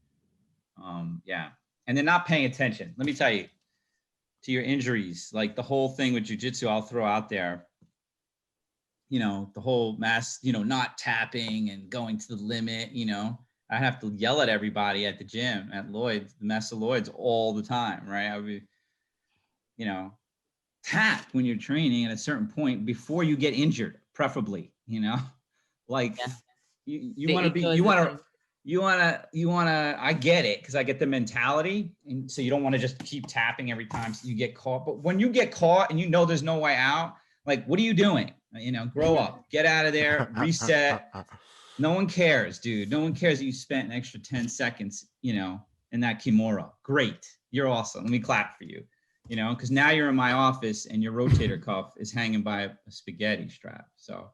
Yeah. And they're not paying attention. Let me tell you, to your injuries, like the whole thing with jiu-jitsu, I'll throw out there, you know, the whole mass, you know, not tapping and going to the limit, you know, I have to yell at everybody at the gym at Lloyd's, the Master Lloyd's, all the time, right? I would be, you know, tap when you're training at a certain point before you get injured, preferably, you know, like you want to, I get it. Cause I get the mentality. And so you don't want to just keep tapping every time you get caught. But when you get caught and you know, there's no way out, like, what are you doing? You know, grow up, get out of there, reset, No one cares, dude. No one cares that you spent an extra 10 seconds, in that kimura. Great. You're awesome. Let me clap for you, because now you're in my office and your rotator cuff is hanging by a spaghetti strap. So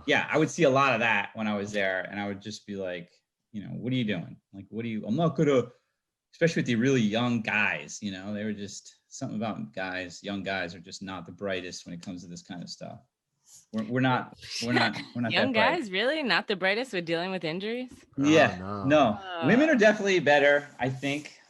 yeah, I would see a lot of that when I was there, and I would just be like, what are you doing? Like, I'm not gonna, especially with the really young guys, they were just something about young guys are just not the brightest when it comes to this kind of stuff. We're not Young guys, really not the brightest with dealing with injuries. Yeah, no. Women are definitely better, I think.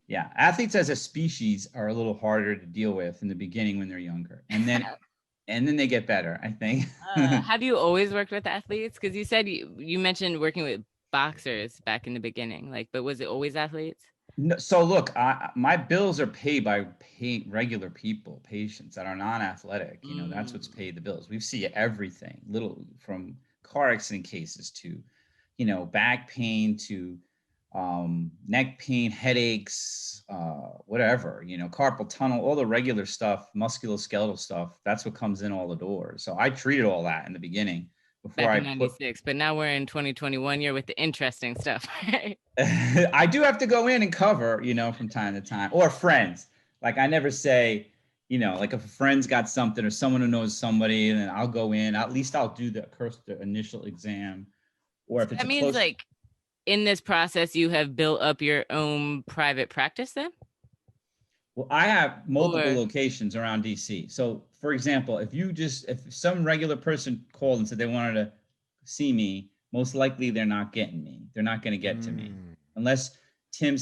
Yeah, athletes as a species are a little harder to deal with in the beginning when they're younger, and then they get better, I think. Have you always worked with athletes? Because you said you mentioned working with boxers back in the beginning, but was it always athletes? No, so look, my bills are paid by regular people, patients that are non-athletic. That's what's paid the bills. We see everything, little from car accident cases to, back pain to neck pain, headaches, whatever, carpal tunnel, all the regular stuff, musculoskeletal stuff. That's what comes in all the doors. So I treated all that in the beginning. Back in 96, but now we're in 2021 year with the interesting stuff, right? I do have to go in and cover, from time to time, or friends. Like I never say, like if a friend's got something or someone who knows somebody, then I'll go in. At least I'll do the initial exam. Or if it's that means like in this process, you have built up your own private practice then? Well, I have multiple locations around DC. So, for example, if some regular person called and said they wanted to see me, most likely they're not getting me. They're not going to get to me unless Tim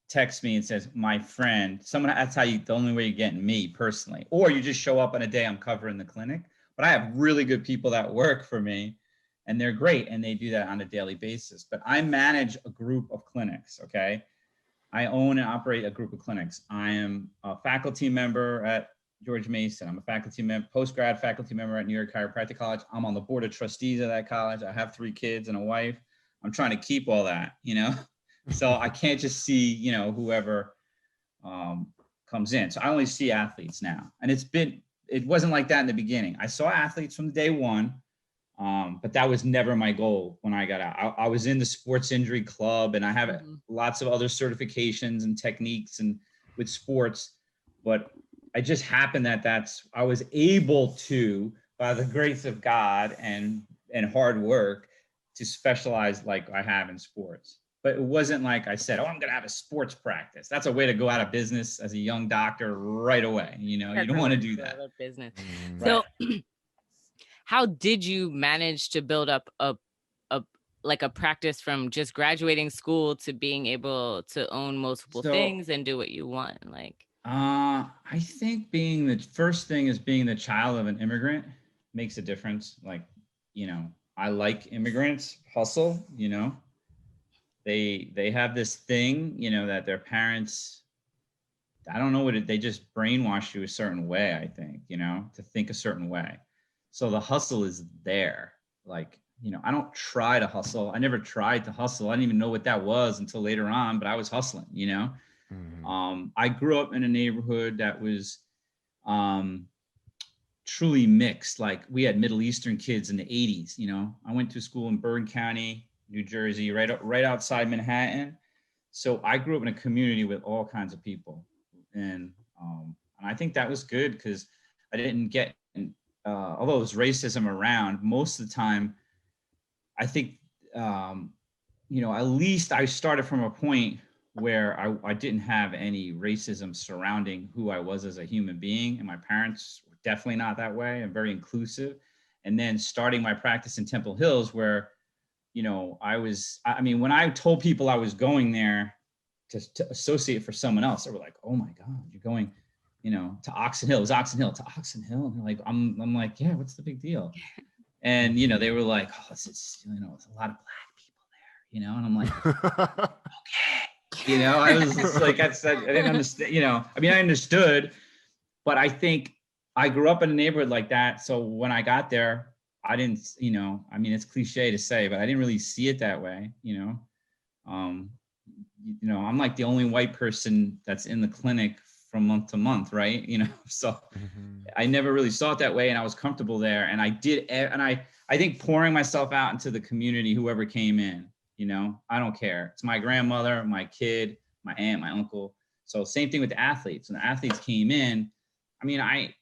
texts me and says, my friend, that's the only way you're getting me personally. Or you just show up on a day I'm covering the clinic. But I have really good people that work for me and they're great. And they do that on a daily basis. But I manage a group of clinics. Okay. I own and operate a group of clinics. I am a faculty member at George Mason. I'm a faculty member, post-grad faculty member at New York Chiropractic College. I'm on the board of trustees of that college. I have 3 kids and a wife. I'm trying to keep all that, so I can't just see, whoever comes in. So I only see athletes now. And it wasn't like that in the beginning. I saw athletes from day one. But that was never my goal when I got out. I was in the sports injury club and I have lots of other certifications and techniques and with sports, but I just happened I was able to, by the grace of God and hard work, to specialize like I have in sports. But it wasn't like I said, I'm going to have a sports practice. That's a way to go out of business as a young doctor right away. You don't want to do that. Business. Right. So how did you manage to build up a practice from just graduating school to being able to own multiple things and do what you want? I think being the child of an immigrant makes a difference. I like immigrants, hustle, they have this thing, that their parents, I don't know they just brainwash you a certain way, I think, to think a certain way. So the hustle is there. I don't try to hustle. I never tried to hustle. I didn't even know what that was until later on, but I was hustling, I grew up in a neighborhood that was truly mixed. Like we had Middle Eastern kids in the 80s, I went to school in Bergen County, New Jersey, right outside Manhattan. So I grew up in a community with all kinds of people. And I think that was good because I didn't get, although there's racism around, most of the time, I think, at least I started from a point where I didn't have any racism surrounding who I was as a human being. And my parents were definitely not that way and very inclusive. And then starting my practice in Temple Hills where, when I told people I was going there to associate for someone else, they were like, oh my God, you're going, to Oxon Hill. It was Oxon Hill to Oxon Hill. And I'm like, yeah, what's the big deal? And, they were like, oh, it's a lot of Black people there, and I'm like, okay. I was just like, I didn't understand, I understood, but I think I grew up in a neighborhood like that. So when I got there, I didn't, it's cliche to say, but I didn't really see it that way, I'm like the only white person that's in the clinic from month to month, right? So I never really saw it that way, and I was comfortable there. And I did, and I think pouring myself out into the community, whoever came in, I don't care. It's my grandmother, my kid, my aunt, my uncle. So same thing with the athletes. When the athletes came in, I mean, I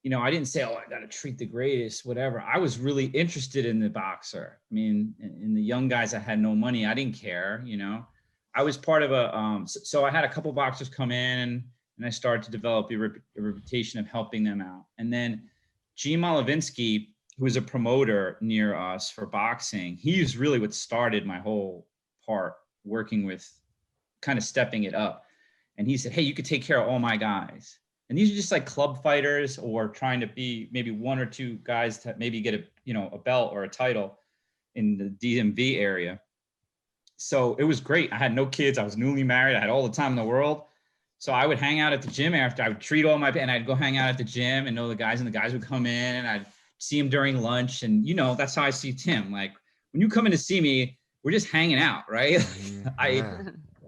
didn't say, oh, I got to treat the greatest, whatever. I was really interested in the boxer. I mean, in the young guys that had no money, I didn't care, I was part of so I had a couple boxers come in, and I started to develop a reputation of helping them out. And then Gene Malavinsky, who was a promoter near us for boxing, he's really what started my whole part working with kind of stepping it up. And he said, hey, you could take care of all my guys. And these are just like club fighters or trying to be maybe one or two guys to maybe get a belt or a title in the DMV area. So it was great. I had no kids. I was newly married. I had all the time in the world. So I would hang out at the gym after. I would treat all my, and I'd go hang out at the gym and know the guys, and the guys would come in, and I'd see them during lunch. And, that's how I see Tim. Like, when you come in to see me, we're just hanging out, right?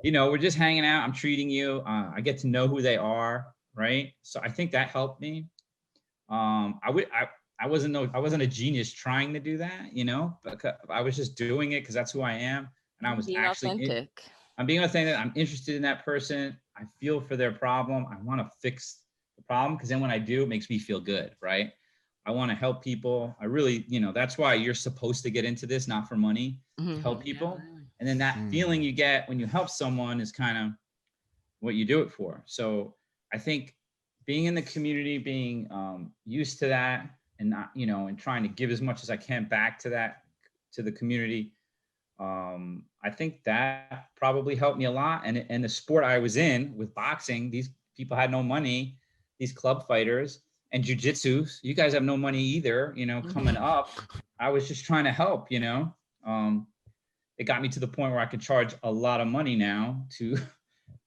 We're just hanging out. I'm treating you. I get to know who they are. Right. So I think that helped me. I wasn't a genius trying to do that, but I was just doing it because that's who I am. And I was being actually authentic. I'm being authentic. I'm interested in that person. I feel for their problem. I want to fix the problem, because then when I do, it makes me feel good. Right. I want to help people. I really, that's why you're supposed to get into this, not for money, to help people. And then that feeling you get when you help someone is kind of what you do it for. So I think being in the community, being used to that, and not, and trying to give as much as I can back to the community. I think that probably helped me a lot. And the sport I was in with boxing, these people had no money, these club fighters, and jiu-jitsu. You guys have no money either, coming up. I was just trying to help, it got me to the point where I could charge a lot of money now to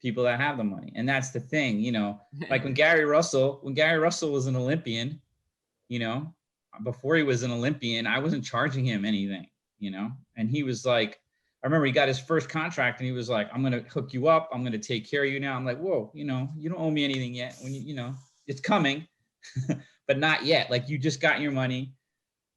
people that have the money. And that's the thing, like when Gary Russell was an Olympian, before he was an Olympian, I wasn't charging him anything, and he was like, I remember he got his first contract and he was like, I'm going to hook you up. I'm going to take care of you now. I'm like, whoa, you don't owe me anything yet. When it's coming, but not yet. Like, you just got your money,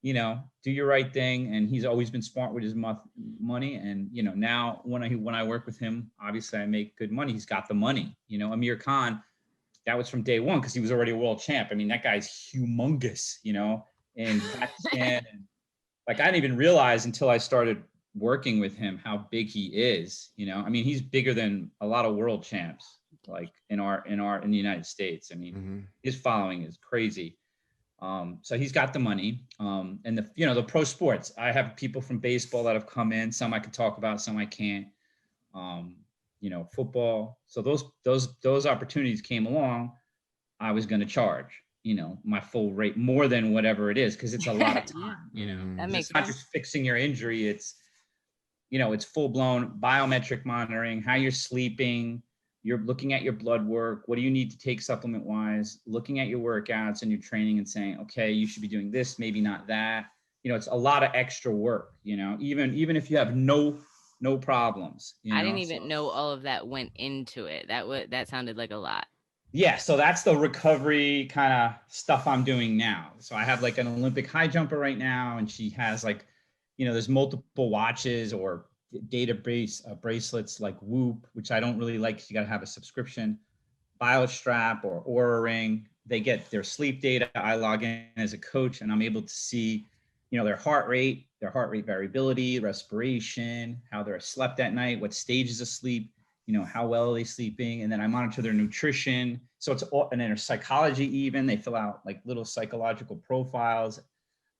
do your right thing. And he's always been smart with his money. And, now when I work with him, obviously I make good money. He's got the money, Amir Khan, that was from day one, because he was already a world champ. I mean, that guy's humongous, in Pakistan. And like, I didn't even realize until I started working with him how big he is. I mean, he's bigger than a lot of world champs, like in the United States. I mean, his following is crazy. So he's got the money. And the pro sports, I have people from baseball that have come in. Some I can talk about, some I can't. Football. So those opportunities came along. I was going to charge, my full rate, more than whatever it is, because it's a lot of time. That makes it's not sense. just fixing your injury. It's it's full blown biometric monitoring, how you're sleeping. You're looking at your blood work. What do you need to take supplement wise? Looking at your workouts and your training and saying, okay, you should be doing this, maybe not that. It's a lot of extra work, even if you have no problems. I didn't even know all of that went into it. That sounded like a lot. Yeah. So that's the recovery kind of stuff I'm doing now. So I have like an Olympic high jumper right now, and she has like, there's multiple watches or database bracelets like Whoop, which I don't really like, because you got to have a subscription. BioStrap or Oura Ring, they get their sleep data. I log in as a coach, and I'm able to see, their heart rate variability, respiration, how they're slept at night, what stages of sleep, how well are they sleeping, and then I monitor their nutrition. So it's all, and then their psychology. Even they fill out like little psychological profiles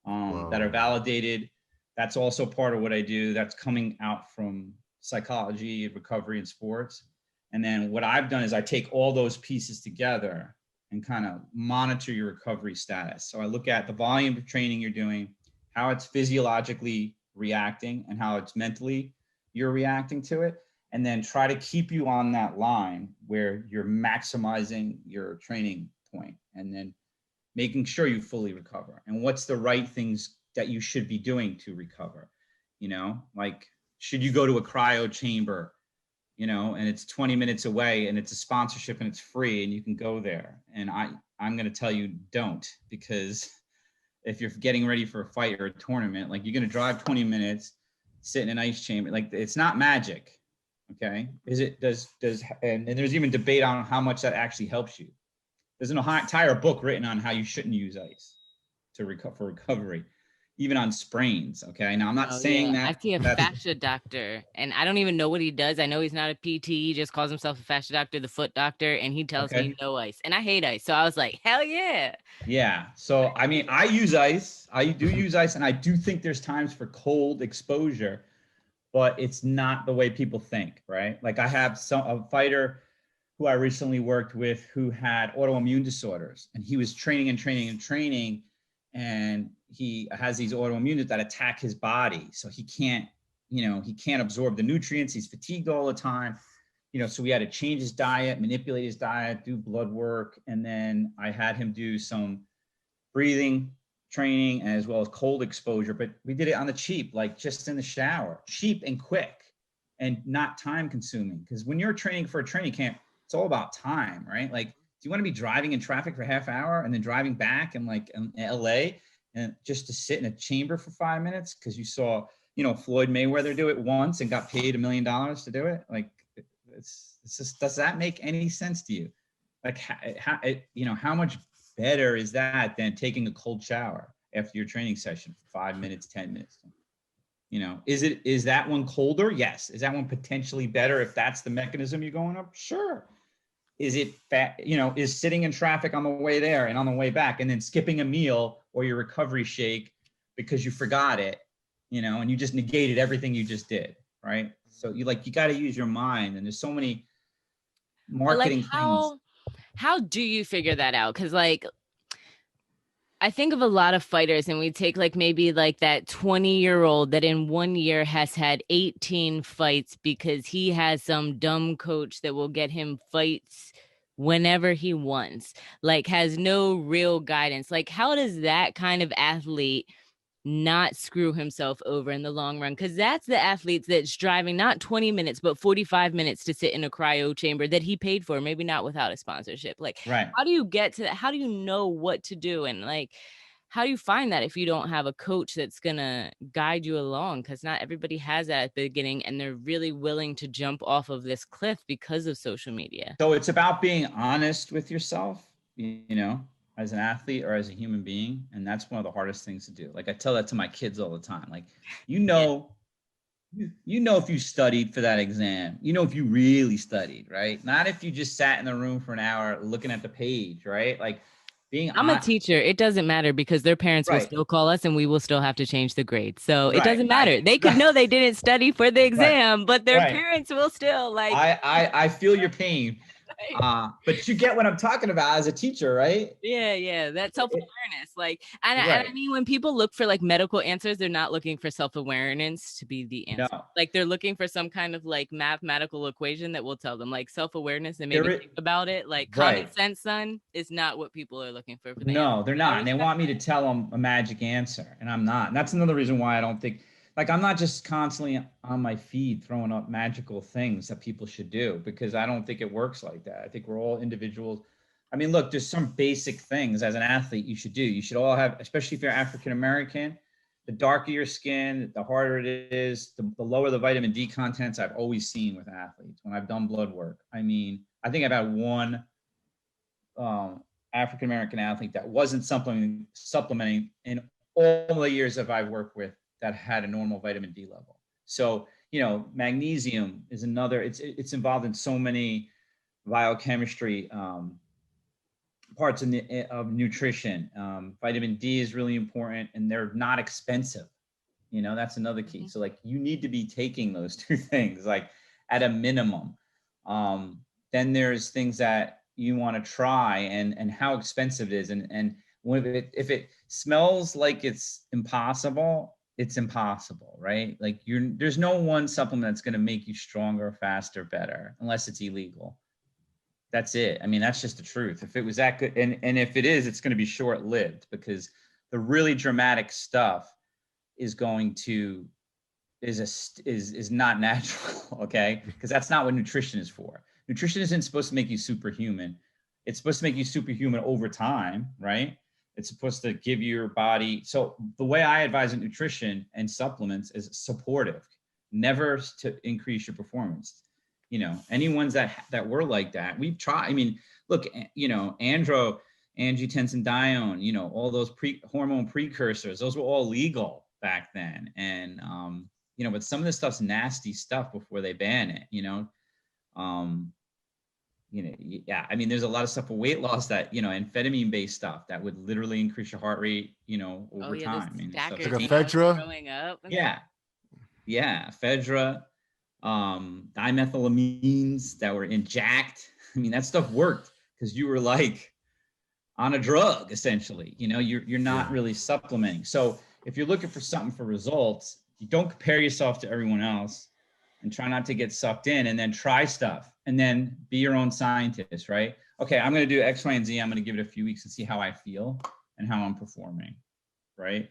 that are validated. That's also part of what I do. That's coming out from psychology, recovery, and sports. And then what I've done is I take all those pieces together and kind of monitor your recovery status. So I look at the volume of training you're doing, how it's physiologically reacting, and how it's mentally you're reacting to it. And then try to keep you on that line where you're maximizing your training point, and then making sure you fully recover. And what's the right things that you should be doing to recover? Like, should you go to a cryo chamber you know, and it's 20 minutes away and it's a sponsorship and it's free and you can go there. And I'm going to tell you don't, because if you're getting ready for a fight or a tournament, like you're going to drive 20 minutes, sit in an ice chamber. Like it's not magic. Okay. And there's even debate on how much that actually helps you. There's an entire book written on how you shouldn't use ice for recovery, even on sprains. Okay. Now I'm not saying that. I see a fascia doctor, and I don't even know what he does. I know he's not a PT. He just calls himself a fascia doctor, the foot doctor, and he tells me no ice. And I hate ice. So I was like, hell yeah. Yeah. So, I mean, I use ice. I do use ice, and I do think there's times for cold exposure, but it's not the way people think, right? Like I have a fighter who I recently worked with who had autoimmune disorders, and he was training, and he has these autoimmune that attack his body. So he can't absorb the nutrients. He's fatigued all the time, you know, so we had to change his diet, manipulate his diet, do blood work. And then I had him do some breathing training as well as cold exposure, but we did it on the cheap, like just in the shower, cheap and quick and not time consuming. Because when you're training for a training camp, it's all about time, right? Like, do you want to be driving in traffic for half hour and then driving back in LA and just to sit in a chamber for 5 minutes because you saw, you know, Floyd Mayweather do it once and got paid $1 million to do it? Like, it's just, does that make any sense to you? Like, how much better is that than taking a cold shower after your training session for 5 minutes, 10 minutes? You know, is that one colder? Yes. Is that one potentially better if that's the mechanism you're going up? Sure. Is it is sitting in traffic on the way there and on the way back and then skipping a meal or your recovery shake because you forgot it, you know, and you just negated everything you just did, right? So you got to use your mind, and there's so many marketing things. How do you figure that out? Because I think of a lot of fighters, and we take maybe that 20-year-old that in 1 year has had 18 fights because he has some dumb coach that will get him fights whenever he wants, has no real guidance. How does that kind of athlete not screw himself over in the long run? Because that's the athletes that's driving not 20 minutes but 45 minutes to sit in a cryo chamber that he paid for, maybe not without a sponsorship. Right. How do you get to that? How do you know what to do? And how do you find that if you don't have a coach that's gonna guide you along? Because not everybody has that at the beginning, and they're really willing to jump off of this cliff because of social media. So it's about being honest with yourself, you know, as an athlete or as a human being. And that's one of the hardest things to do. I tell that to my kids all the time. You know, if you studied for that exam, you know, if you really studied, right? Not if you just sat in the room for an hour looking at the page, right? I'm a teacher. It doesn't matter because their parents will still call us and we will still have to change the grade. So it doesn't matter. They could know they didn't study for the exam, but their parents will still I feel your pain. But you get what I'm talking about as a teacher, right? Yeah. That's self-awareness. And I mean, when people look for medical answers, they're not looking for self-awareness to be the answer. No. They're looking for some kind of mathematical equation that will tell them self-awareness and maybe think about it. Common sense, son, is not what people are looking for. No, they're not. And they want me to tell them a magic answer, and I'm not. And that's another reason why I don't think I'm not just constantly on my feed throwing up magical things that people should do, because I don't think it works like that. I think we're all individuals. I mean, look, there's some basic things as an athlete you should do. You should all have, especially if you're African-American, the darker your skin, the harder it is, the lower the vitamin D contents I've always seen with athletes when I've done blood work. I mean, I think I've had one African-American athlete that wasn't supplementing in all the years that I've worked with that had a normal vitamin D level. So, you know, magnesium is another, it's involved in so many biochemistry parts of nutrition. Vitamin D is really important, and they're not expensive. You know, that's another key. Mm-hmm. So you need to be taking those two things at a minimum. Then there's things that you want to try and how expensive it is. And if it smells like it's impossible, it's impossible, right? There's no one supplement that's going to make you stronger, faster, better, unless it's illegal. That's it. I mean, that's just the truth. If it was that good, and if it is, it's going to be short-lived, because the really dramatic stuff is going to is not natural, okay? Because that's not what nutrition is for. Nutrition isn't supposed to make you superhuman. It's supposed to make you superhuman over time, right? It's supposed to give your body. So the way I advise in nutrition and supplements is supportive, never to increase your performance. You know, any ones that were like that, we've tried. I mean, look, you know, angiotensin-dione, you know, all those hormone precursors, those were all legal back then. And, you know, but some of this stuff's nasty stuff before they ban it, you know? You know, yeah, I mean, there's a lot of stuff for weight loss that, you know, amphetamine-based stuff that would literally increase your heart rate, you know, over time. I mean, like ephedra? Growing up. Yeah. Yeah. Ephedra, dimethylamines that were inject. I mean, that stuff worked because you were like on a drug, essentially. You know, you're not really supplementing. So if you're looking for something for results, you don't compare yourself to everyone else and try not to get sucked in, and then try stuff and then be your own scientist, right? Okay, I'm going to do X, Y, and Z. I'm going to give it a few weeks and see how I feel and how I'm performing, right?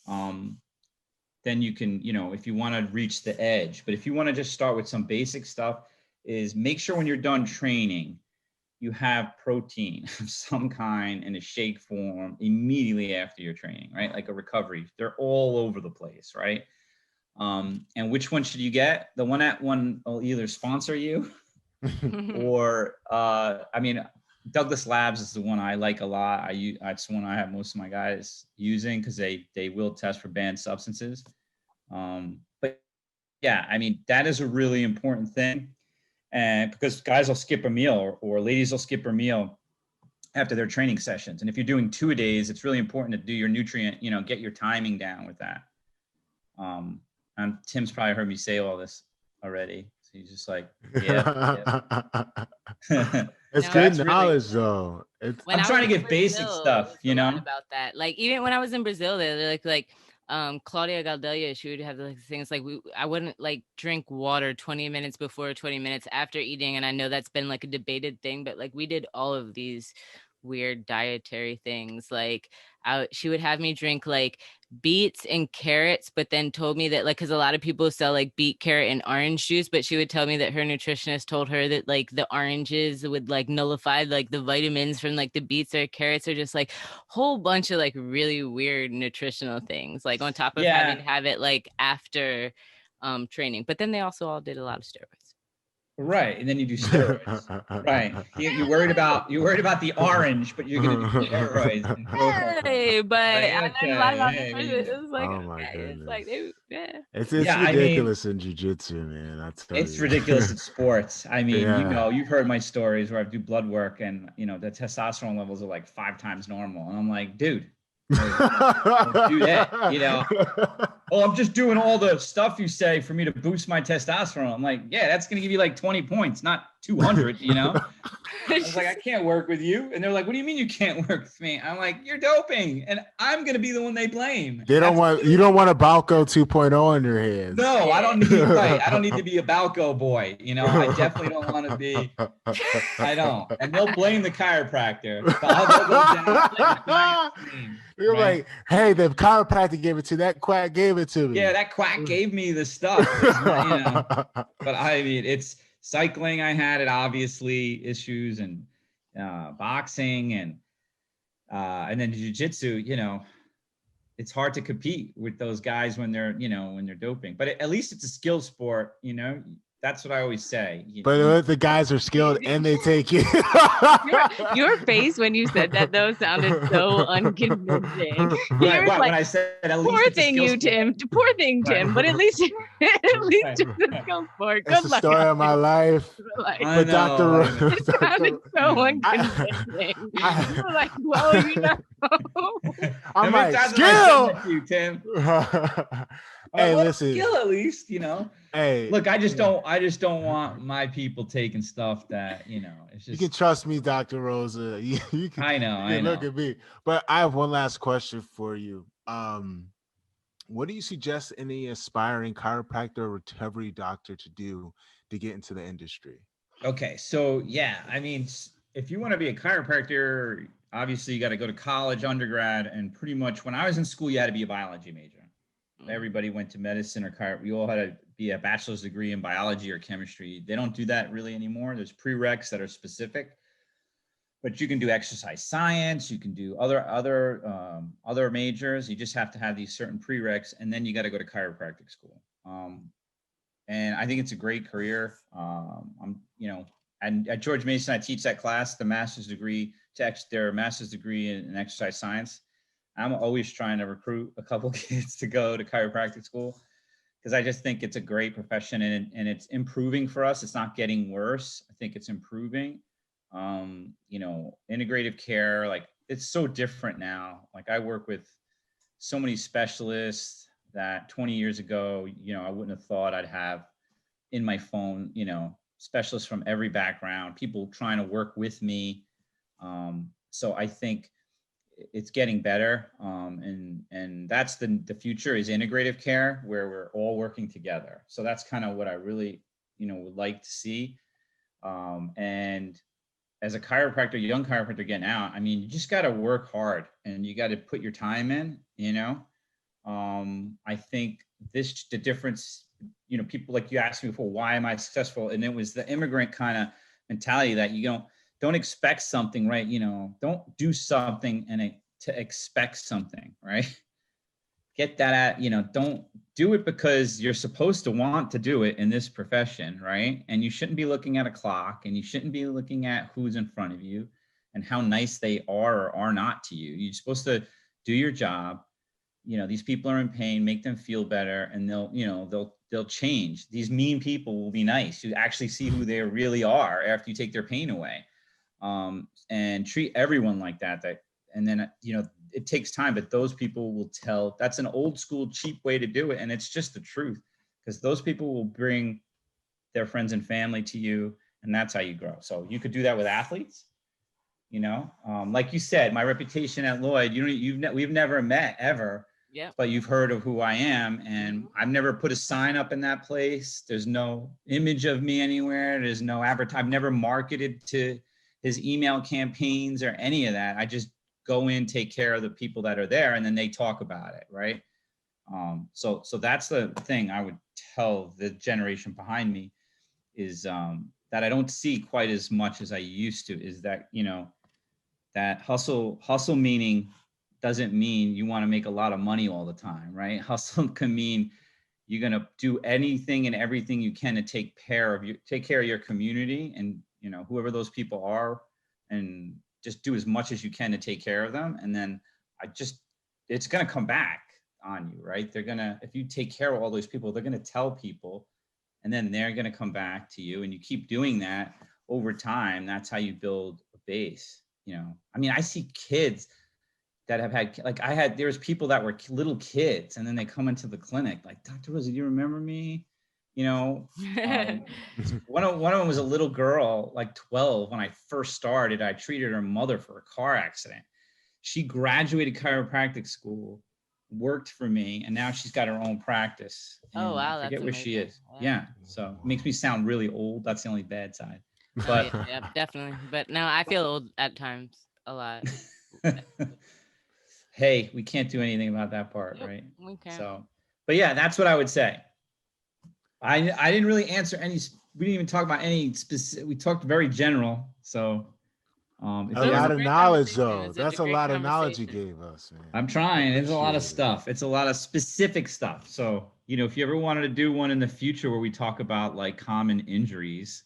Then you can, you know, if you want to reach the edge, but if you want to just start with some basic stuff, is make sure when you're done training, you have protein of some kind in a shake form immediately after your training, right? Like a recovery. They're all over the place, right? And which one should you get? The one that will either sponsor you or, I mean, Douglas Labs is the one I like a lot. That's the one I have most of my guys using because they will test for banned substances. But yeah, I mean, that is a really important thing. And because guys will skip a meal or ladies will skip a meal after their training sessions. And if you're doing 2-a-days, it's really important to do your nutrient, you know, get your timing down with that. And Tim's probably heard me say all this already. So he's just like, yeah. It's good knowledge, though. I'm trying to get basic stuff, you know, about that. Like even when I was in Brazil, they're like Claudia Galdelia, she would have like things like I wouldn't like drink water 20 minutes before, 20 minutes after eating. And I know that's been like a debated thing, but like we did all of these weird dietary things. Like she would have me drink like beets and carrots, but then told me that like, because a lot of people sell like beet, carrot, and orange juice, but she would tell me that her nutritionist told her that like the oranges would like nullify like the vitamins from like the beets or carrots, or just like whole bunch of like really weird nutritional things, like on top of having to have it like after training. But then they also all did a lot of steroids. Right, and then you do steroids. Right, you're worried about the orange, but you're gonna do steroids. Hey, but I learned a lot about nutrition. It's like, oh my goodness, it's like it's ridiculous in jiu-jitsu, man. I tell you, it's ridiculous in sports. I mean, you know, you've heard my stories where I do blood work, and you know the testosterone levels are like 5 times normal, and I'm like, dude. Don't do that, you know. Oh, I'm just doing all the stuff you say for me to boost my testosterone. I'm like, yeah, that's gonna give you like 20 points, not 200, you know. I was like, I can't work with you. And they're like, what do you mean you can't work with me? I'm like, you're doping, and I'm gonna be the one they blame. You don't want a Balco 2.0 in your hands. No, I don't need I don't need to be a Balco boy, you know. I definitely don't want to be. I don't. And they'll blame the chiropractor. You're like, hey, the chiropractor gave it to you. That quack gave it to me. Yeah, that quack gave me the stuff. You know? But I mean, it's cycling. I had it, obviously, issues, and boxing, and then jiu-jitsu. You know, it's hard to compete with those guys when they're doping. But at least it's a skill sport. You know, that's what I always say. But the guys are skilled and they take it. Your face when you said that, though, sounded so unconvincing. Right, like, when I said, at least poor thing, you, Tim. Poor thing, Tim. But at least it's a skill sport. Good luck. It's the story of my life. But Dr. Rosa, it sounded so unconvincing. You're like, well, you know. I'm like, skill. You, Tim. Hey, listen. Skill, at least, you know. Hey, look, I just don't want my people taking stuff that, you know, it's just. You can trust me, Dr. Rosa. You can, I know. Look at me. But I have one last question for you. What do you suggest any aspiring chiropractor or recovery doctor to do to get into the industry? Okay, so yeah, I mean, if you want to be a chiropractor, obviously you got to go to college, undergrad, and pretty much when I was in school, you had to be a biology major. everybody went to medicine or we all had to be a bachelor's degree in biology or chemistry. They don't do that really anymore. There's prereqs that are specific, but you can do exercise science. You can do other majors. You just have to have these certain prereqs, and then you got to go to chiropractic school. And I think it's a great career. And at George Mason, I teach that class, the master's degree their master's degree in exercise science. I'm always trying to recruit a couple kids to go to chiropractic school because I just think it's a great profession and it's improving for us. It's not getting worse. I think it's improving. Integrative care, like it's so different now. Like I work with so many specialists that 20 years ago, I wouldn't have thought I'd have in my phone, specialists from every background, people trying to work with me. So I think it's getting better. And that's the future is integrative care where we're all working together. So that's kind of what I really, would like to see. And as a chiropractor, young chiropractor getting out, I mean, you just got to work hard and you got to put your time in, I think the difference, people like you asked me before, why am I successful? And it was the immigrant kind of mentality that you don't expect something, right? Don't do something to expect something, right? Get that don't do it because you're supposed to want to do it in this profession, right? And you shouldn't be looking at a clock and you shouldn't be looking at who's in front of you and how nice they are or are not to you. You're supposed to do your job. These people are in pain, make them feel better, and they'll change. These mean people will be nice. You actually see who they really are after you take their pain away. And treat everyone like that. And then, it takes time, but those people will tell. That's an old school, cheap way to do it. And it's just the truth because those people will bring their friends and family to you. And that's how you grow. So you could do that with athletes, like you said, my reputation at Lloyd, we've never met ever, but you've heard of who I am. And I've never put a sign up in that place. There's no image of me anywhere. There's no I've never marketed to his email campaigns or any of that. I just go in, take care of the people that are there, and then they talk about it, right? So that's the thing I would tell the generation behind me is that I don't see quite as much as I used to, is that, that hustle meaning doesn't mean you want to make a lot of money all the time, right? Hustle can mean you're going to do anything and everything you can to take care of your community and, whoever those people are, and just do as much as you can to take care of them. And then it's going to come back on you, right? if you take care of all those people, they're going to tell people, and then they're going to come back to you, and you keep doing that over time. That's how you build a base. I mean, I see kids that have had, there was people that were little kids, and then they come into the clinic like, Dr. Rosa, do you remember me? One of them was a little girl, like 12. When I first started, I treated her mother for a car accident. She graduated chiropractic school, worked for me, and now she's got her own practice. Oh, wow. I forget where she is. Yeah. So it makes me sound really old. That's the only bad side. But yeah, definitely. But no, I feel old at times a lot. Hey, we can't do anything about that part, Nope, right? we can't. So, but yeah, that's what I would say. I didn't really answer we didn't even talk about any specific, we talked very general. So a lot of knowledge though. That's a lot of knowledge you gave us, man. I'm trying. There's a lot of stuff. It's a lot of specific stuff. So, if you ever wanted to do one in the future where we talk about like common injuries,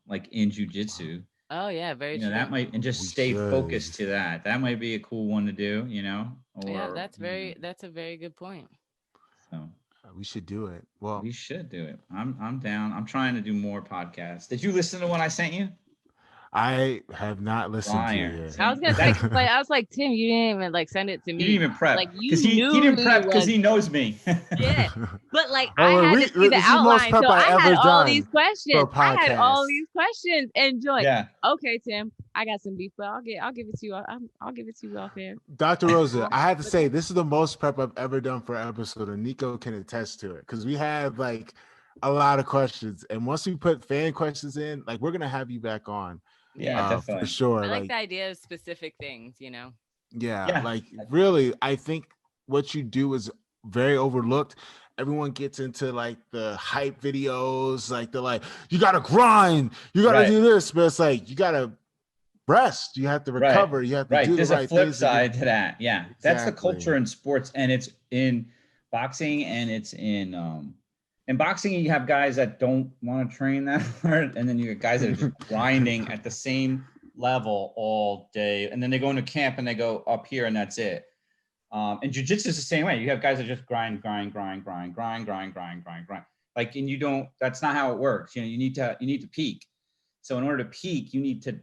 like in jiu-jitsu. Oh yeah, very true. That might, and just stay focused to that. That might be a cool one to do, or, yeah, that's a very good point. So we should do it. Well, we should do it. I'm down. I'm trying to do more podcasts. Did you listen to what I sent you? I have not listened to it yet. I was gonna say, I was like, Tim, you didn't even send it to me. You didn't even prep, like because he didn't prep because he knows me. Yeah, but like I had to see the outline, so I had all these questions. I had all these questions and joy. Yeah. Okay, Tim, I got some beef, but I'll give it to you. I'll give it to you off here. Dr. Rosa, I have to say this is the most prep I've ever done for an episode, and Nico can attest to it because we had like a lot of questions, and once we put fan questions in, like we're gonna have you back on. Yeah, definitely. For sure. I like the idea of specific things, Yeah, like really, I think what you do is very overlooked. Everyone gets into like the hype videos, like they're like, you gotta grind, you gotta do this, but it's like you gotta rest, you have to recover, you have to do There's the right a flip things side to that. Yeah, exactly. That's the culture in sports, and it's in boxing, and it's in boxing. You have guys that don't want to train that hard, and then you have guys that are just grinding at the same level all day, and then they go into camp and they go up here, and that's it. And jiu-jitsu is the same way. You have guys that just grind. Like, and you don't. That's not how it works. You know, you need to peak. So in order to peak, you need to,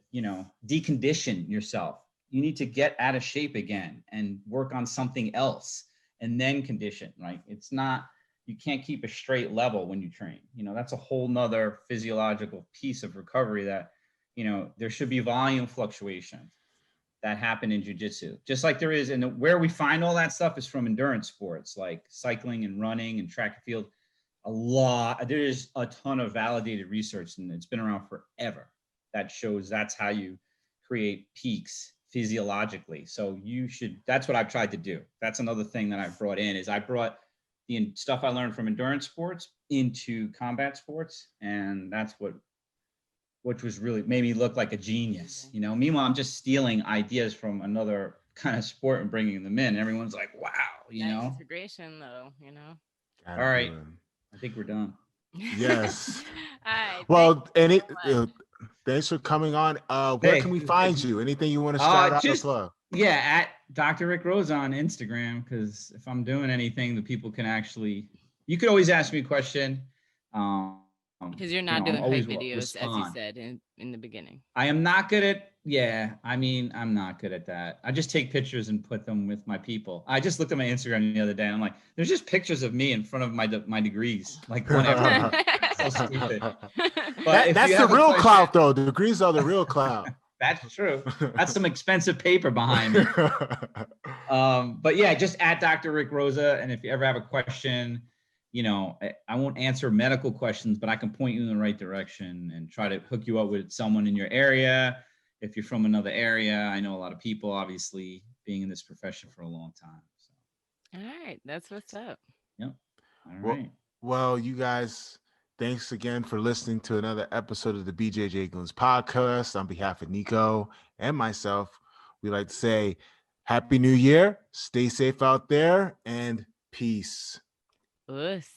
decondition yourself. You need to get out of shape again and work on something else and then condition, right? It's not, you can't keep a straight level when you train. That's a whole nother physiological piece of recovery that, there should be volume fluctuations that happen in jiu-jitsu, just like there is. And where we find all that stuff is from endurance sports like cycling and running and track and field. There's a ton of validated research, and it's been around forever, that shows that's how you create peaks physiologically. So that's what I've tried to do. That's another thing that I brought in, is I brought the stuff I learned from endurance sports into combat sports. And that's which was really made me look like a genius. Meanwhile, I'm just stealing ideas from another kind of sport and bringing them in. Everyone's like, wow, integration though, All right. I think we're done. Yes. All right. Well, thanks for coming on. Where can we find you? Anything you want to shout out or plug? Yeah, at Dr. Rick Rosa on Instagram, because if I'm doing anything, the people can actually. You could always ask me a question. Because you're not doing hype videos, as you said in the beginning. I am not good at. Yeah, I'm not good at that. I just take pictures and put them with my people. I just looked at my Instagram the other day, and I'm like, there's just pictures of me in front of my degrees, like whatever. So stupid. But that's the real clout, though. The degrees are the real clout. That's true. That's some expensive paper behind me. But yeah, just at Dr. Rick Rosa, and if you ever have a question, I won't answer medical questions, but I can point you in the right direction and try to hook you up with someone in your area. If you're from another area, I know a lot of people, obviously, being in this profession for a long time. So. All right. That's what's up. Yep. All right. Well, you guys, thanks again for listening to another episode of the BJJ Goons podcast. On behalf of Nico and myself, we like to say Happy New Year. Stay safe out there, and peace. Us.